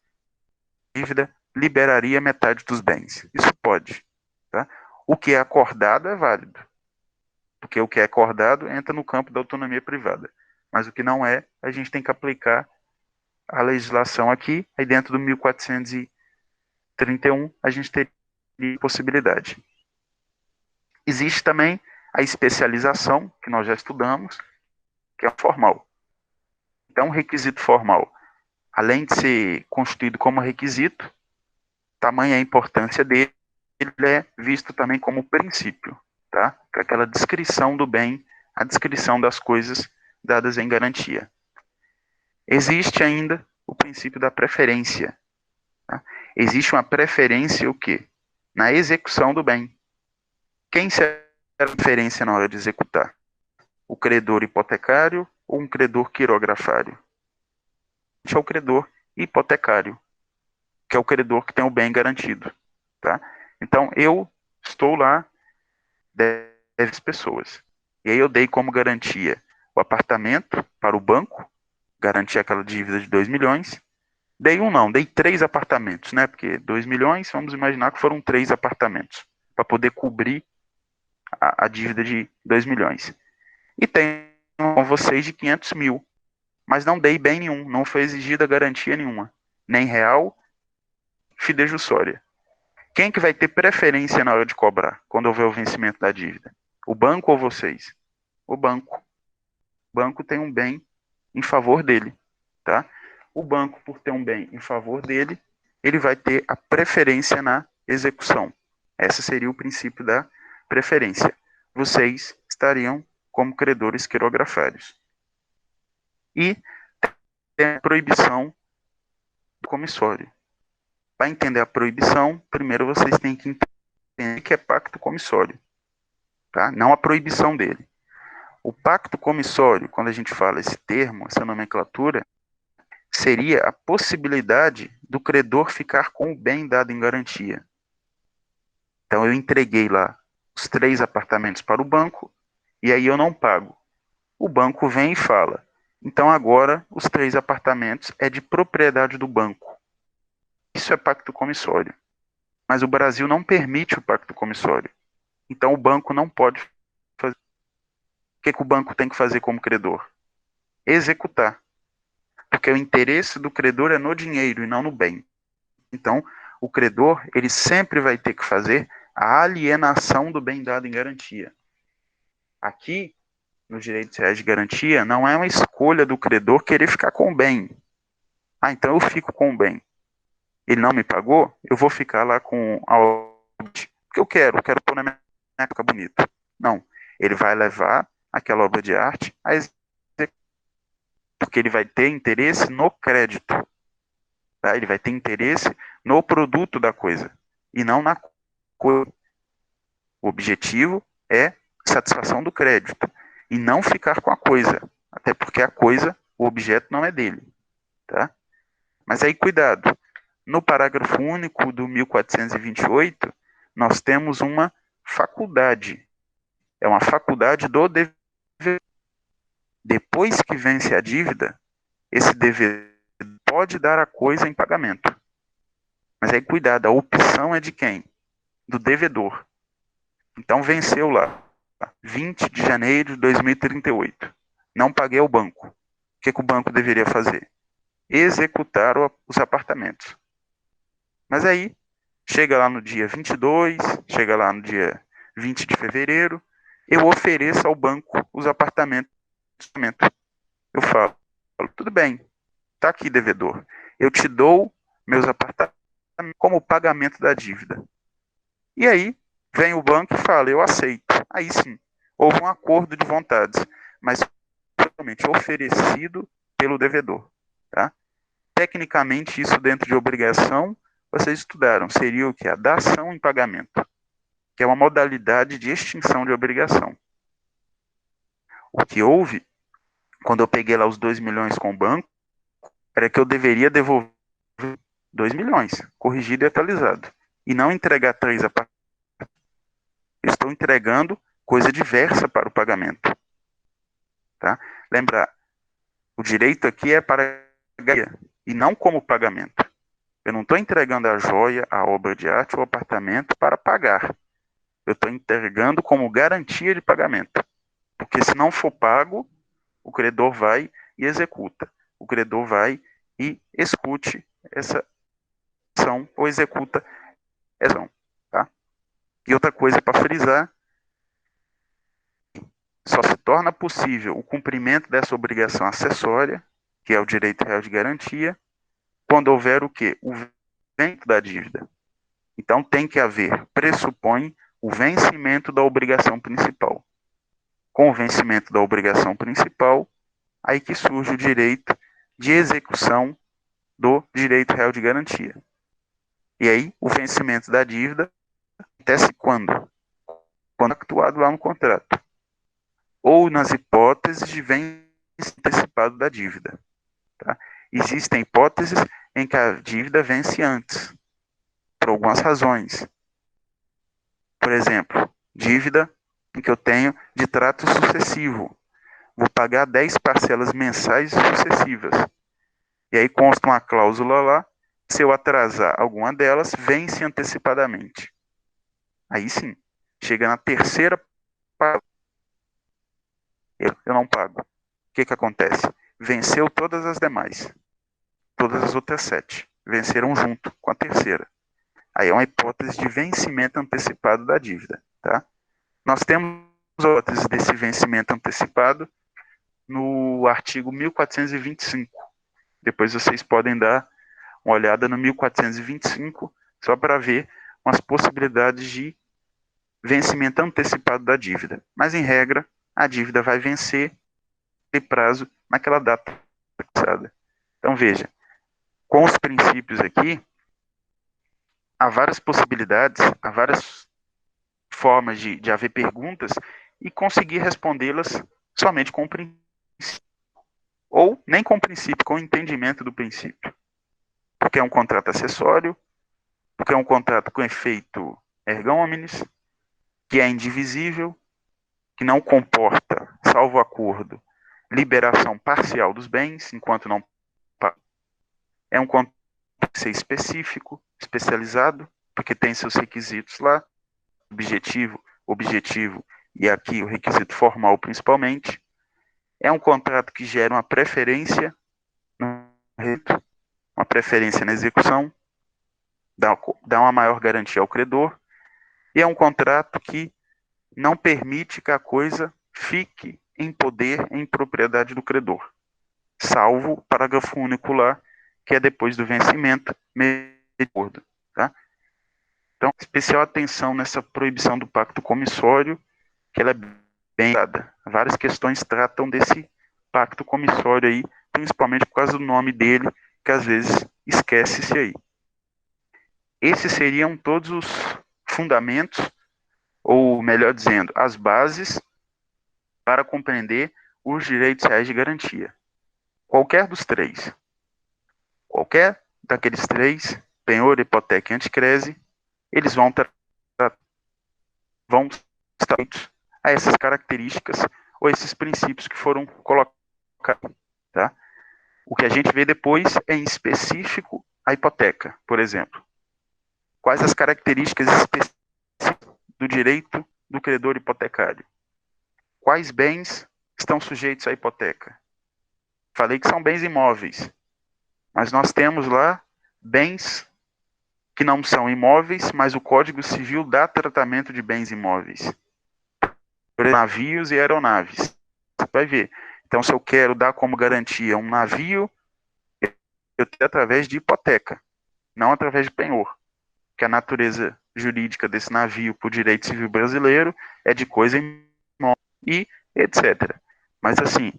a dívida liberaria metade dos bens. Isso pode, tá? O que é acordado é válido, porque o que é acordado entra no campo da autonomia privada. Mas o que não é, a gente tem que aplicar a legislação aqui, aí dentro do 1431, a gente teria possibilidade. Existe também a especialização, que nós já estudamos, que é o formal. Então, o requisito formal, além de ser constituído como requisito, tamanha a importância dele, ele é visto também como princípio, tá? Que é aquela descrição do bem, a descrição das coisas dadas em garantia. Existe ainda o princípio da preferência. Tá? Existe uma preferência o quê? Na execução do bem. Quem será a preferência na hora de executar? O credor hipotecário ou um credor quirografário? É o credor hipotecário, que é o credor que tem o bem garantido. Tá? Então, eu estou lá 10 pessoas. E aí eu dei como garantia o apartamento para o banco, garanti aquela dívida de 2 milhões. Dei um não, dei 3 apartamentos, né? Porque 2 milhões, vamos imaginar que foram 3 apartamentos, para poder cobrir a dívida de 2 milhões. E tenho com vocês de 500 mil, mas não dei bem nenhum, não foi exigida garantia nenhuma, nem real, fidejussória. Quem que vai ter preferência na hora de cobrar, quando houver o vencimento da dívida? O banco ou vocês? O banco. O banco tem um bem em favor dele, tá? O banco, por ter um bem em favor dele, ele vai ter a preferência na execução. Esse seria o princípio da preferência. Vocês estariam como credores quirografários. E tem a proibição do comissório. Para entender a proibição, primeiro vocês têm que entender o que é pacto comissório, tá? Não a proibição dele. O pacto comissório, quando a gente fala esse termo, essa nomenclatura, seria a possibilidade do credor ficar com o bem dado em garantia. Então eu entreguei lá os 3 apartamentos para o banco e aí eu não pago. O banco vem e fala: então agora os 3 apartamentos é de propriedade do banco. Isso é pacto comissório. Mas o Brasil não permite o pacto comissório. Então o banco não pode fazer. O que o banco tem que fazer como credor? Executar. Porque o interesse do credor é no dinheiro e não no bem. Então, o credor, ele sempre vai ter que fazer a alienação do bem dado em garantia. Aqui, no direito reais de garantia, não é uma escolha do credor querer ficar com o bem. Ah, então eu fico com o bem. Ele não me pagou, eu vou ficar lá com a obra que eu quero pôr na minha época bonita. Não, ele vai levar aquela obra de arte a executar, porque ele vai ter interesse no crédito. Tá? Ele vai ter interesse no produto da coisa e não na coisa. O objetivo é satisfação do crédito e não ficar com a coisa, até porque a coisa, o objeto não é dele, tá? Mas aí cuidado, no parágrafo único do 1428, nós temos uma faculdade, é uma faculdade do devedor. Depois que vence a dívida, esse devedor pode dar a coisa em pagamento. Mas aí cuidado, a opção é de quem? Do devedor. Então venceu lá, 20 de janeiro de 2038. Não paguei ao banco. O que o banco deveria fazer? Executar os apartamentos. Mas aí, chega lá no dia 22, chega lá no dia 20 de fevereiro, eu ofereço ao banco os apartamentos. Eu falo, tudo bem, tá aqui, devedor. Eu te dou meus apartamentos como pagamento da dívida. E aí, vem o banco e fala, eu aceito. Aí sim, houve um acordo de vontades, mas totalmente oferecido pelo devedor. Tá? Tecnicamente, isso dentro de obrigação, vocês estudaram, seria o que? A dação em pagamento, que é uma modalidade de extinção de obrigação. O que houve, quando eu peguei lá os 2 milhões com o banco, era que eu deveria devolver 2 milhões, corrigido e atualizado, e não entregar 3 a partir. Eu estou entregando coisa diversa para o pagamento. Tá? Lembrar, o direito aqui é para garantia e não como pagamento. Eu não estou entregando a joia, a obra de arte ou o apartamento para pagar. Eu estou entregando como garantia de pagamento. Porque se não for pago, o credor vai e executa. O credor vai e escute essa ação ou executa essa ação. Tá? E outra coisa para frisar, só se torna possível o cumprimento dessa obrigação acessória, que é o direito real de garantia, quando houver o quê? O vencimento da dívida. Então tem que haver, pressupõe, o vencimento da obrigação principal. Com o vencimento da obrigação principal, aí que surge o direito de execução do direito real de garantia. E aí, o vencimento da dívida acontece quando? Quando actuado lá no contrato. Ou nas hipóteses de vencimento antecipado da dívida. Tá? Existem hipóteses em que a dívida vence antes, por algumas razões. Por exemplo, dívida em que eu tenho de trato sucessivo. Vou pagar 10 parcelas mensais sucessivas. E aí consta uma cláusula lá, se eu atrasar alguma delas, vence antecipadamente. Aí sim, chega na terceira, eu não pago. O que acontece? Venceu todas as demais. Todas as outras 7. Venceram junto com a terceira. Aí é uma hipótese de vencimento antecipado da dívida. Tá? Nós temos hipóteses desse vencimento antecipado no artigo 1425. Depois vocês podem dar uma olhada no 1425, só para ver umas possibilidades de vencimento antecipado da dívida. Mas, em regra, a dívida vai vencer de prazo naquela data fixada. Então, veja, com os princípios aqui, há várias possibilidades, há várias formas de haver perguntas e conseguir respondê-las somente com o princípio. Ou nem com o princípio, com o entendimento do princípio. Porque é um contrato acessório, porque é um contrato com efeito erga omnes, que é indivisível, que não comporta, salvo acordo, liberação parcial dos bens, enquanto não é um contrato ser específico, especializado, porque tem seus requisitos lá, objetivo e aqui o requisito formal principalmente. É um contrato que gera uma preferência uma preferência na execução, dá uma maior garantia ao credor, e é um contrato que não permite que a coisa fique em poder, em propriedade do credor, salvo o parágrafo único lá, que é depois do vencimento, acordo, tá? Então, especial atenção nessa proibição do pacto comissório, que ela é bem dada. Várias questões tratam desse pacto comissório aí, principalmente por causa do nome dele, que às vezes esquece-se aí. Esses seriam todos os fundamentos, ou melhor dizendo, as bases para compreender os direitos reais de garantia. Qualquer dos três, qualquer daqueles três, penhor, hipoteca e anticrese, eles vão estar a essas características ou esses princípios que foram colocados, tá? O que a gente vê depois é em específico a hipoteca, por exemplo. Quais as características específicas do direito do credor hipotecário? Quais bens estão sujeitos à hipoteca? Falei que são bens imóveis, mas nós temos lá bens que não são imóveis, mas o Código Civil dá tratamento de bens imóveis. Navios e aeronaves. Você vai ver. Então, se eu quero dar como garantia um navio, eu tenho através de hipoteca, não através de penhor. Que a natureza jurídica desse navio, por direito civil brasileiro, é de coisa imóvel e etc. Mas, assim,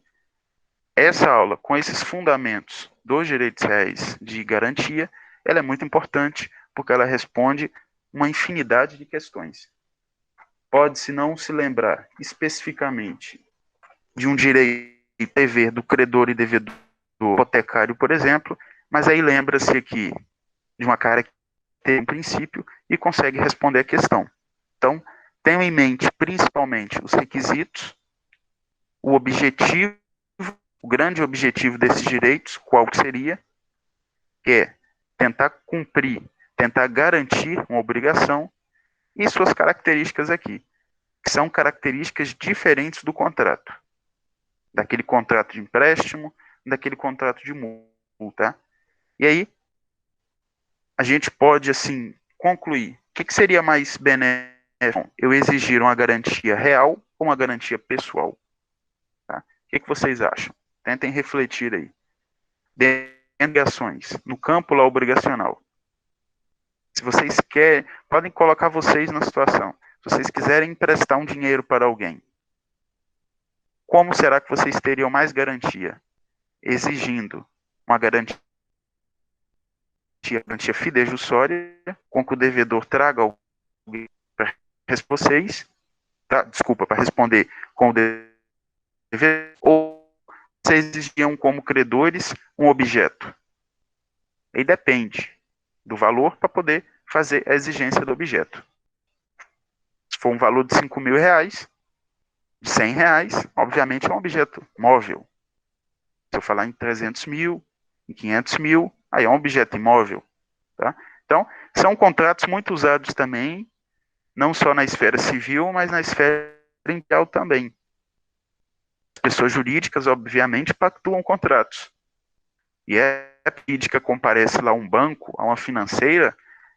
essa aula, com esses fundamentos dos direitos reais de garantia, ela é muito importante, porque ela responde uma infinidade de questões. Pode-se não se lembrar especificamente de um direito e dever do credor e devedor do hipotecário, por exemplo, mas aí lembra-se aqui de uma cara que tem um princípio e consegue responder a questão. Então, tenham em mente principalmente os requisitos, o objetivo, o grande objetivo desses direitos, qual seria, que é tentar cumprir, tentar garantir uma obrigação e suas características aqui, que são características diferentes do contrato. Daquele contrato de empréstimo, daquele contrato de multa. E aí, a gente pode, assim, concluir. O que seria mais benéfico? Eu exigir uma garantia real ou uma garantia pessoal? Tá? O que vocês acham? Tentem refletir aí. Obrigações, no campo lá obrigacional. Se vocês querem, podem colocar vocês na situação. Se vocês quiserem emprestar um dinheiro para alguém, como será que vocês teriam mais garantia? Exigindo uma garantia fidejussória, com que o devedor traga alguém para vocês, tá? Desculpa, para responder com o devedor, ou vocês exigiam como credores um objeto? Aí depende do valor para poder fazer a exigência do objeto. Se for um valor de 5 mil reais, de 100 reais, obviamente é um objeto móvel. Se eu falar em 300 mil, em 500 mil, aí é um objeto imóvel. Tá? Então, são contratos muito usados também, não só na esfera civil, mas na esfera empresarial também. As pessoas jurídicas, obviamente, pactuam contratos. E a jurídica comparece lá a um banco, a uma financeira,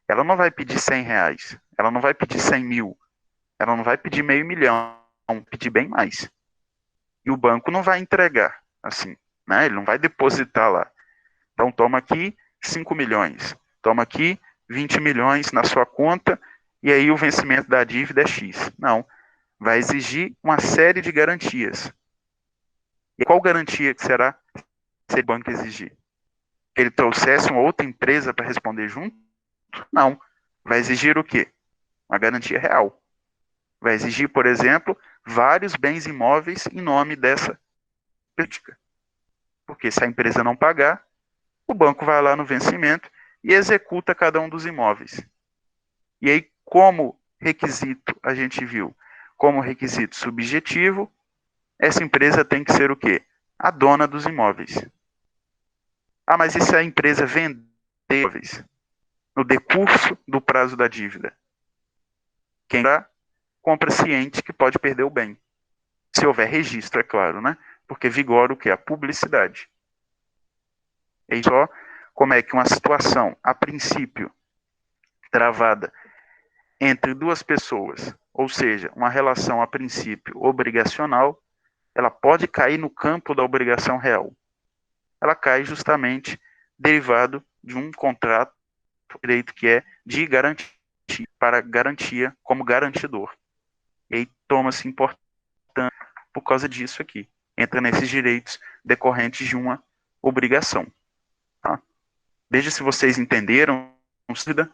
ela não vai pedir 100 reais, ela não vai pedir 100 mil, ela não vai pedir meio milhão, vai pedir bem mais. E o banco não vai entregar, assim, né? Ele não vai depositar lá. Então, toma aqui 5 milhões, toma aqui 20 milhões na sua conta, e aí o vencimento da dívida é X. Não, vai exigir uma série de garantias. E qual garantia que será se o banco exigir? Que ele trouxesse uma outra empresa para responder junto? Não. Vai exigir o quê? Uma garantia real. Vai exigir, por exemplo, vários bens imóveis em nome dessa política. Porque se a empresa não pagar, o banco vai lá no vencimento e executa cada um dos imóveis. E aí, como requisito, a gente viu, como requisito subjetivo, essa empresa tem que ser o quê? A dona dos imóveis. Ah, mas e se a empresa vender imóveis no decurso do prazo da dívida. Quem compra ciente que pode perder o bem. Se houver registro, é claro, né? Porque vigora o que? A publicidade. E só como é que uma situação, a princípio, travada entre duas pessoas, ou seja, uma relação a princípio obrigacional, ela pode cair no campo da obrigação real. Ela cai justamente derivado de um contrato, direito que é de garantia, para garantia como garantidor. E aí toma-se importância por causa disso aqui. Entra nesses direitos decorrentes de uma obrigação. Tá? Veja se vocês entenderam. Deixa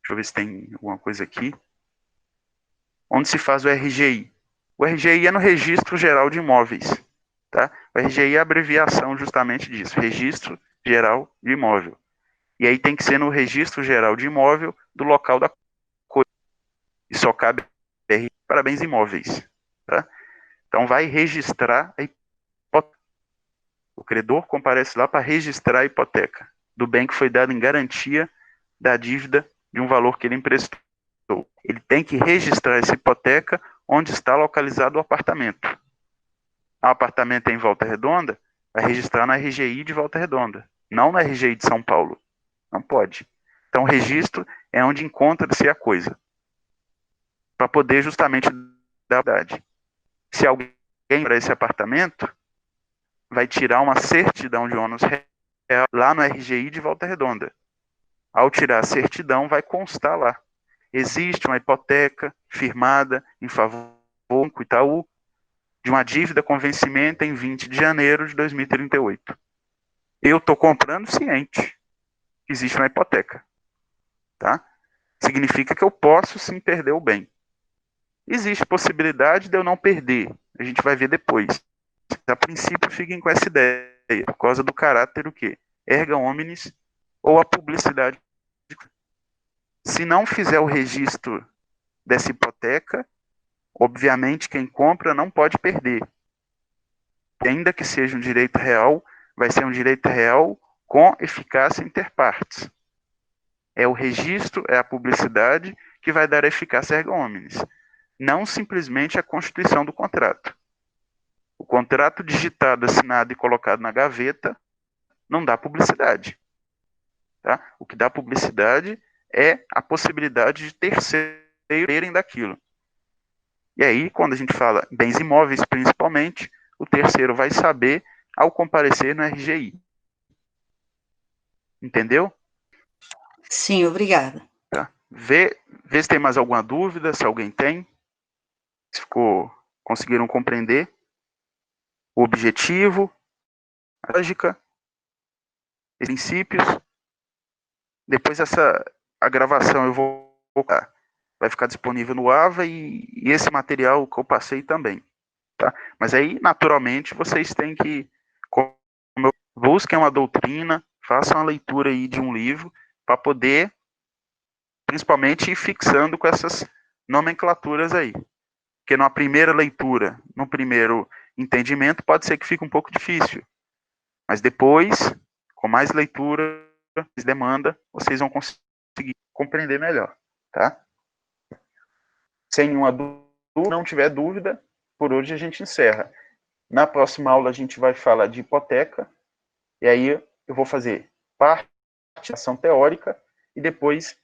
eu ver se tem alguma coisa aqui. Onde se faz o RGI? O RGI é no Registro Geral de Imóveis. Tá? O RGI é a abreviação justamente disso, Registro Geral de Imóvel. E aí tem que ser no Registro Geral de Imóvel do local da coisa. E só cabe para bens imóveis. Tá? Então vai registrar a hipoteca. O credor comparece lá para registrar a hipoteca do bem que foi dado em garantia da dívida de um valor que ele emprestou. Ele tem que registrar essa hipoteca onde está localizado o apartamento. O apartamento é em Volta Redonda, vai registrar na RGI de Volta Redonda, não na RGI de São Paulo. Não pode. Então, o registro é onde encontra-se a coisa, para poder justamente dar a verdade. Se alguém para esse apartamento, vai tirar uma certidão de ônus real lá no RGI de Volta Redonda. Ao tirar a certidão, vai constar lá. Existe uma hipoteca firmada em favor do Banco Itaú de uma dívida com vencimento em 20 de janeiro de 2038. Eu estou comprando ciente que existe uma hipoteca. Tá? Significa que eu posso sim perder o bem. Existe possibilidade de eu não perder. A gente vai ver depois. A princípio, fiquem com essa ideia, por causa do caráter o quê? Erga omnes, ou a publicidade. Se não fizer o registro dessa hipoteca, obviamente quem compra não pode perder. E ainda que seja um direito real, vai ser um direito real com eficácia inter partes. É o registro, é a publicidade que vai dar a eficácia erga omnes, não simplesmente a constituição do contrato. O contrato digitado, assinado e colocado na gaveta não dá publicidade. Tá? O que dá publicidade é a possibilidade de terceiros verem daquilo. E aí, quando a gente fala bens imóveis, principalmente, o terceiro vai saber ao comparecer no RGI. Entendeu? Sim, obrigada. Tá. Vê se tem mais alguma dúvida, se alguém tem. Se conseguiram compreender o objetivo, a lógica, princípios. Depois a gravação eu vou colocar. Vai ficar disponível no AVA e esse material que eu passei também. Tá? Mas aí, naturalmente, vocês têm que busquem uma doutrina, façam a leitura aí de um livro para poder, principalmente, ir fixando com essas nomenclaturas aí. Porque na primeira leitura, no primeiro entendimento, pode ser que fique um pouco difícil. Mas depois, com mais leitura, mais demanda, vocês vão conseguir compreender melhor. Tá? Sem nenhuma dúvida, não tiver dúvida, por hoje a gente encerra. Na próxima aula a gente vai falar de hipoteca, e aí eu vou fazer parte da ação teórica, e depois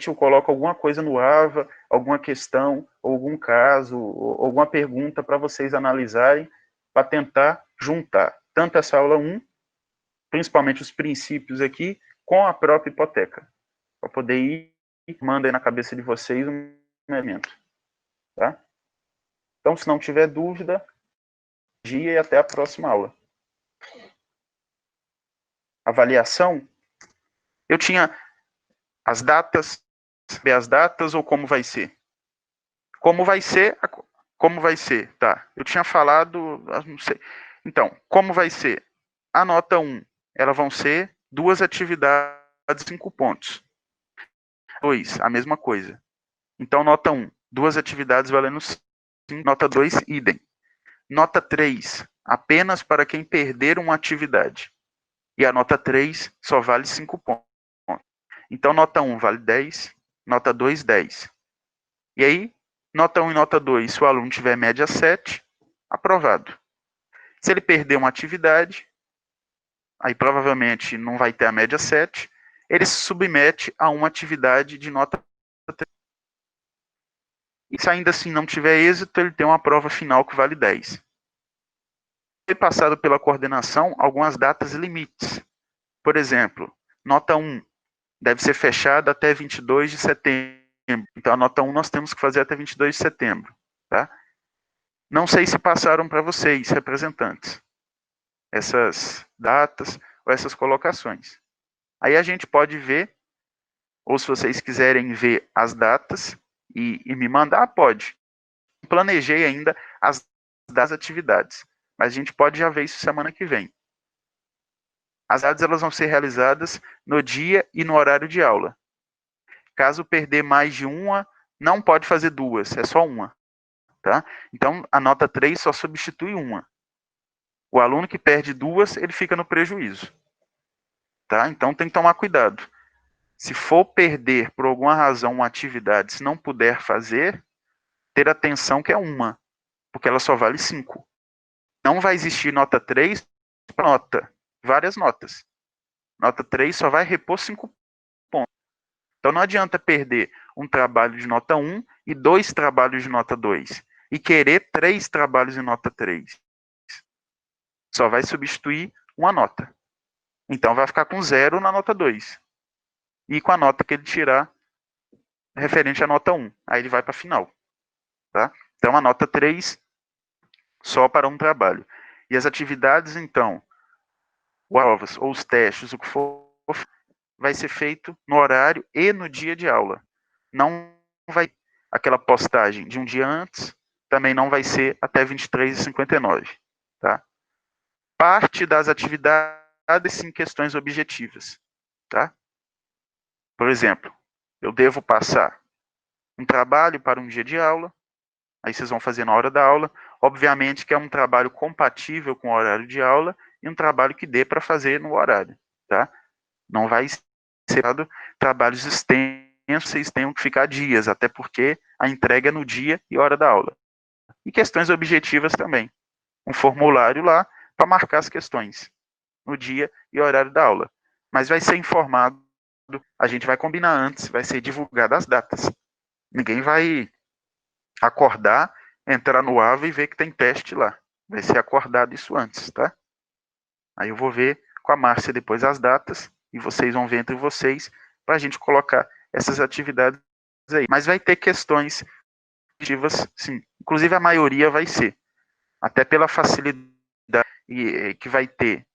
eu coloco alguma coisa no AVA, alguma questão, algum caso, ou alguma pergunta para vocês analisarem, para tentar juntar tanto essa aula 1, principalmente os princípios aqui, com a própria hipoteca, para poder ir mandando na cabeça de vocês um elemento. Tá? Então, se não tiver dúvida, dia e até a próxima aula. Avaliação, eu tinha as datas ou como vai ser? Como vai ser, tá? Eu tinha falado, não sei. Então, como vai ser? A nota 1, elas vão ser 2 atividades, 5 pontos. 2, a mesma coisa. Então, nota 1, 2 atividades valendo 5, nota 2, idem. Nota 3, apenas para quem perder uma atividade. E a nota 3 só vale 5 pontos. Então, nota 1 vale 10, nota 2, 10. E aí, nota 1 e nota 2, se o aluno tiver média 7, aprovado. Se ele perder uma atividade, aí provavelmente não vai ter a média 7, ele se submete a uma atividade de nota 3. E se ainda assim não tiver êxito, ele tem uma prova final que vale 10. Foi passado pela coordenação algumas datas limites. Por exemplo, nota 1 deve ser fechada até 22 de setembro. Então, a nota 1 nós temos que fazer até 22 de setembro. Tá? Não sei se passaram para vocês, representantes, essas datas ou essas colocações. Aí a gente pode ver, ou se vocês quiserem ver as datas e me mandar, pode. Planejei ainda as das atividades, mas a gente pode já ver isso semana que vem. As atividades elas vão ser realizadas no dia e no horário de aula. Caso perder mais de uma, não pode fazer duas, é só uma. Tá? Então, a nota 3 só substitui uma. O aluno que perde duas, ele fica no prejuízo. Tá? Então, tem que tomar cuidado. Se for perder, por alguma razão, uma atividade, se não puder fazer, ter atenção que é uma, porque ela só vale 5. Não vai existir nota 3 para nota, várias notas. Nota 3 só vai repor 5 pontos. Então, não adianta perder um trabalho de nota 1 e 2 trabalhos de nota 2. E querer 3 trabalhos de nota 3. Só vai substituir uma nota. Então, vai ficar com 0 na nota 2. E com a nota que ele tirar referente à nota 1. Aí ele vai para a final. Tá? Então, a nota 3 só para um trabalho. E as atividades, então, provas ou os testes, o que for, vai ser feito no horário e no dia de aula. Não vai aquela postagem de um dia antes, também não vai ser até 23h59. Tá? Parte das atividades, sim, questões objetivas. Tá? Por exemplo, eu devo passar um trabalho para um dia de aula, aí vocês vão fazer na hora da aula. Obviamente que é um trabalho compatível com o horário de aula e um trabalho que dê para fazer no horário. Tá? Não vai ser trabalhos extensos, vocês tenham que ficar dias, até porque a entrega é no dia e hora da aula. E questões objetivas também. Um formulário lá para marcar as questões no dia e horário da aula. Mas vai ser informado, a gente vai combinar antes, vai ser divulgado as datas. Ninguém vai acordar, entrar no AVA e ver que tem teste lá. Vai ser acordado isso antes, tá? Aí eu vou ver com a Márcia depois as datas e vocês vão ver entre vocês para a gente colocar essas atividades aí. Mas vai ter questões objetivas, sim. Inclusive a maioria vai ser. Até pela facilidade que vai ter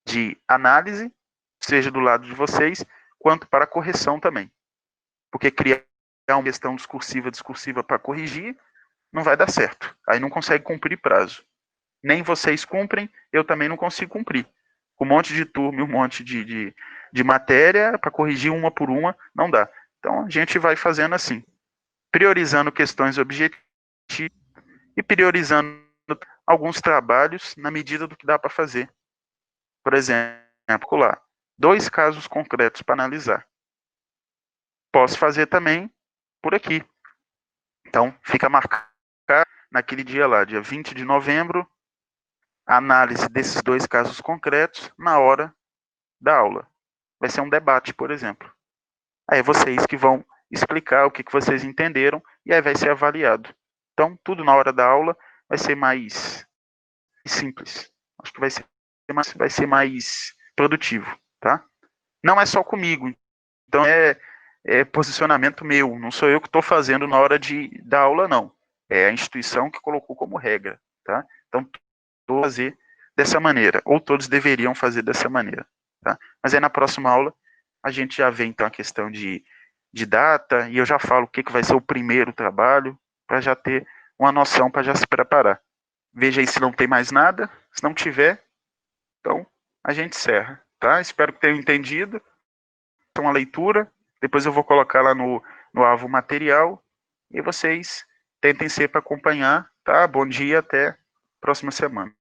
de análise, seja do lado de vocês, quanto para correção também. Porque criar uma questão discursiva para corrigir, não vai dar certo. Aí não consegue cumprir prazo. Nem vocês cumprem, eu também não consigo cumprir. Com um monte de turma e um monte de matéria, para corrigir uma por uma, não dá. Então a gente vai fazendo assim, priorizando questões objetivas e priorizando alguns trabalhos na medida do que dá para fazer. Por exemplo, lá, 2 casos concretos para analisar. Posso fazer também por aqui. Então, fica marcado naquele dia lá, dia 20 de novembro, a análise desses 2 casos concretos na hora da aula. Vai ser um debate, por exemplo. Aí é vocês que vão explicar o que vocês entenderam e aí vai ser avaliado. Então, tudo na hora da aula vai ser mais simples. Acho que vai ser mais produtivo, tá? Não é só comigo. Então, é posicionamento meu. Não sou eu que estou fazendo na hora da aula, não. É a instituição que colocou como regra, tá? Então, todos fazer dessa maneira, ou todos deveriam fazer dessa maneira, tá? Mas aí na próxima aula a gente já vê então a questão de data e eu já falo o que vai ser o primeiro trabalho para já ter uma noção, para já se preparar. Veja aí se não tem mais nada. Se não tiver, então a gente encerra, tá? Espero que tenham entendido. Então a leitura, depois eu vou colocar lá no AVO o material e vocês tentem ser para acompanhar, tá? Bom dia, até próxima semana.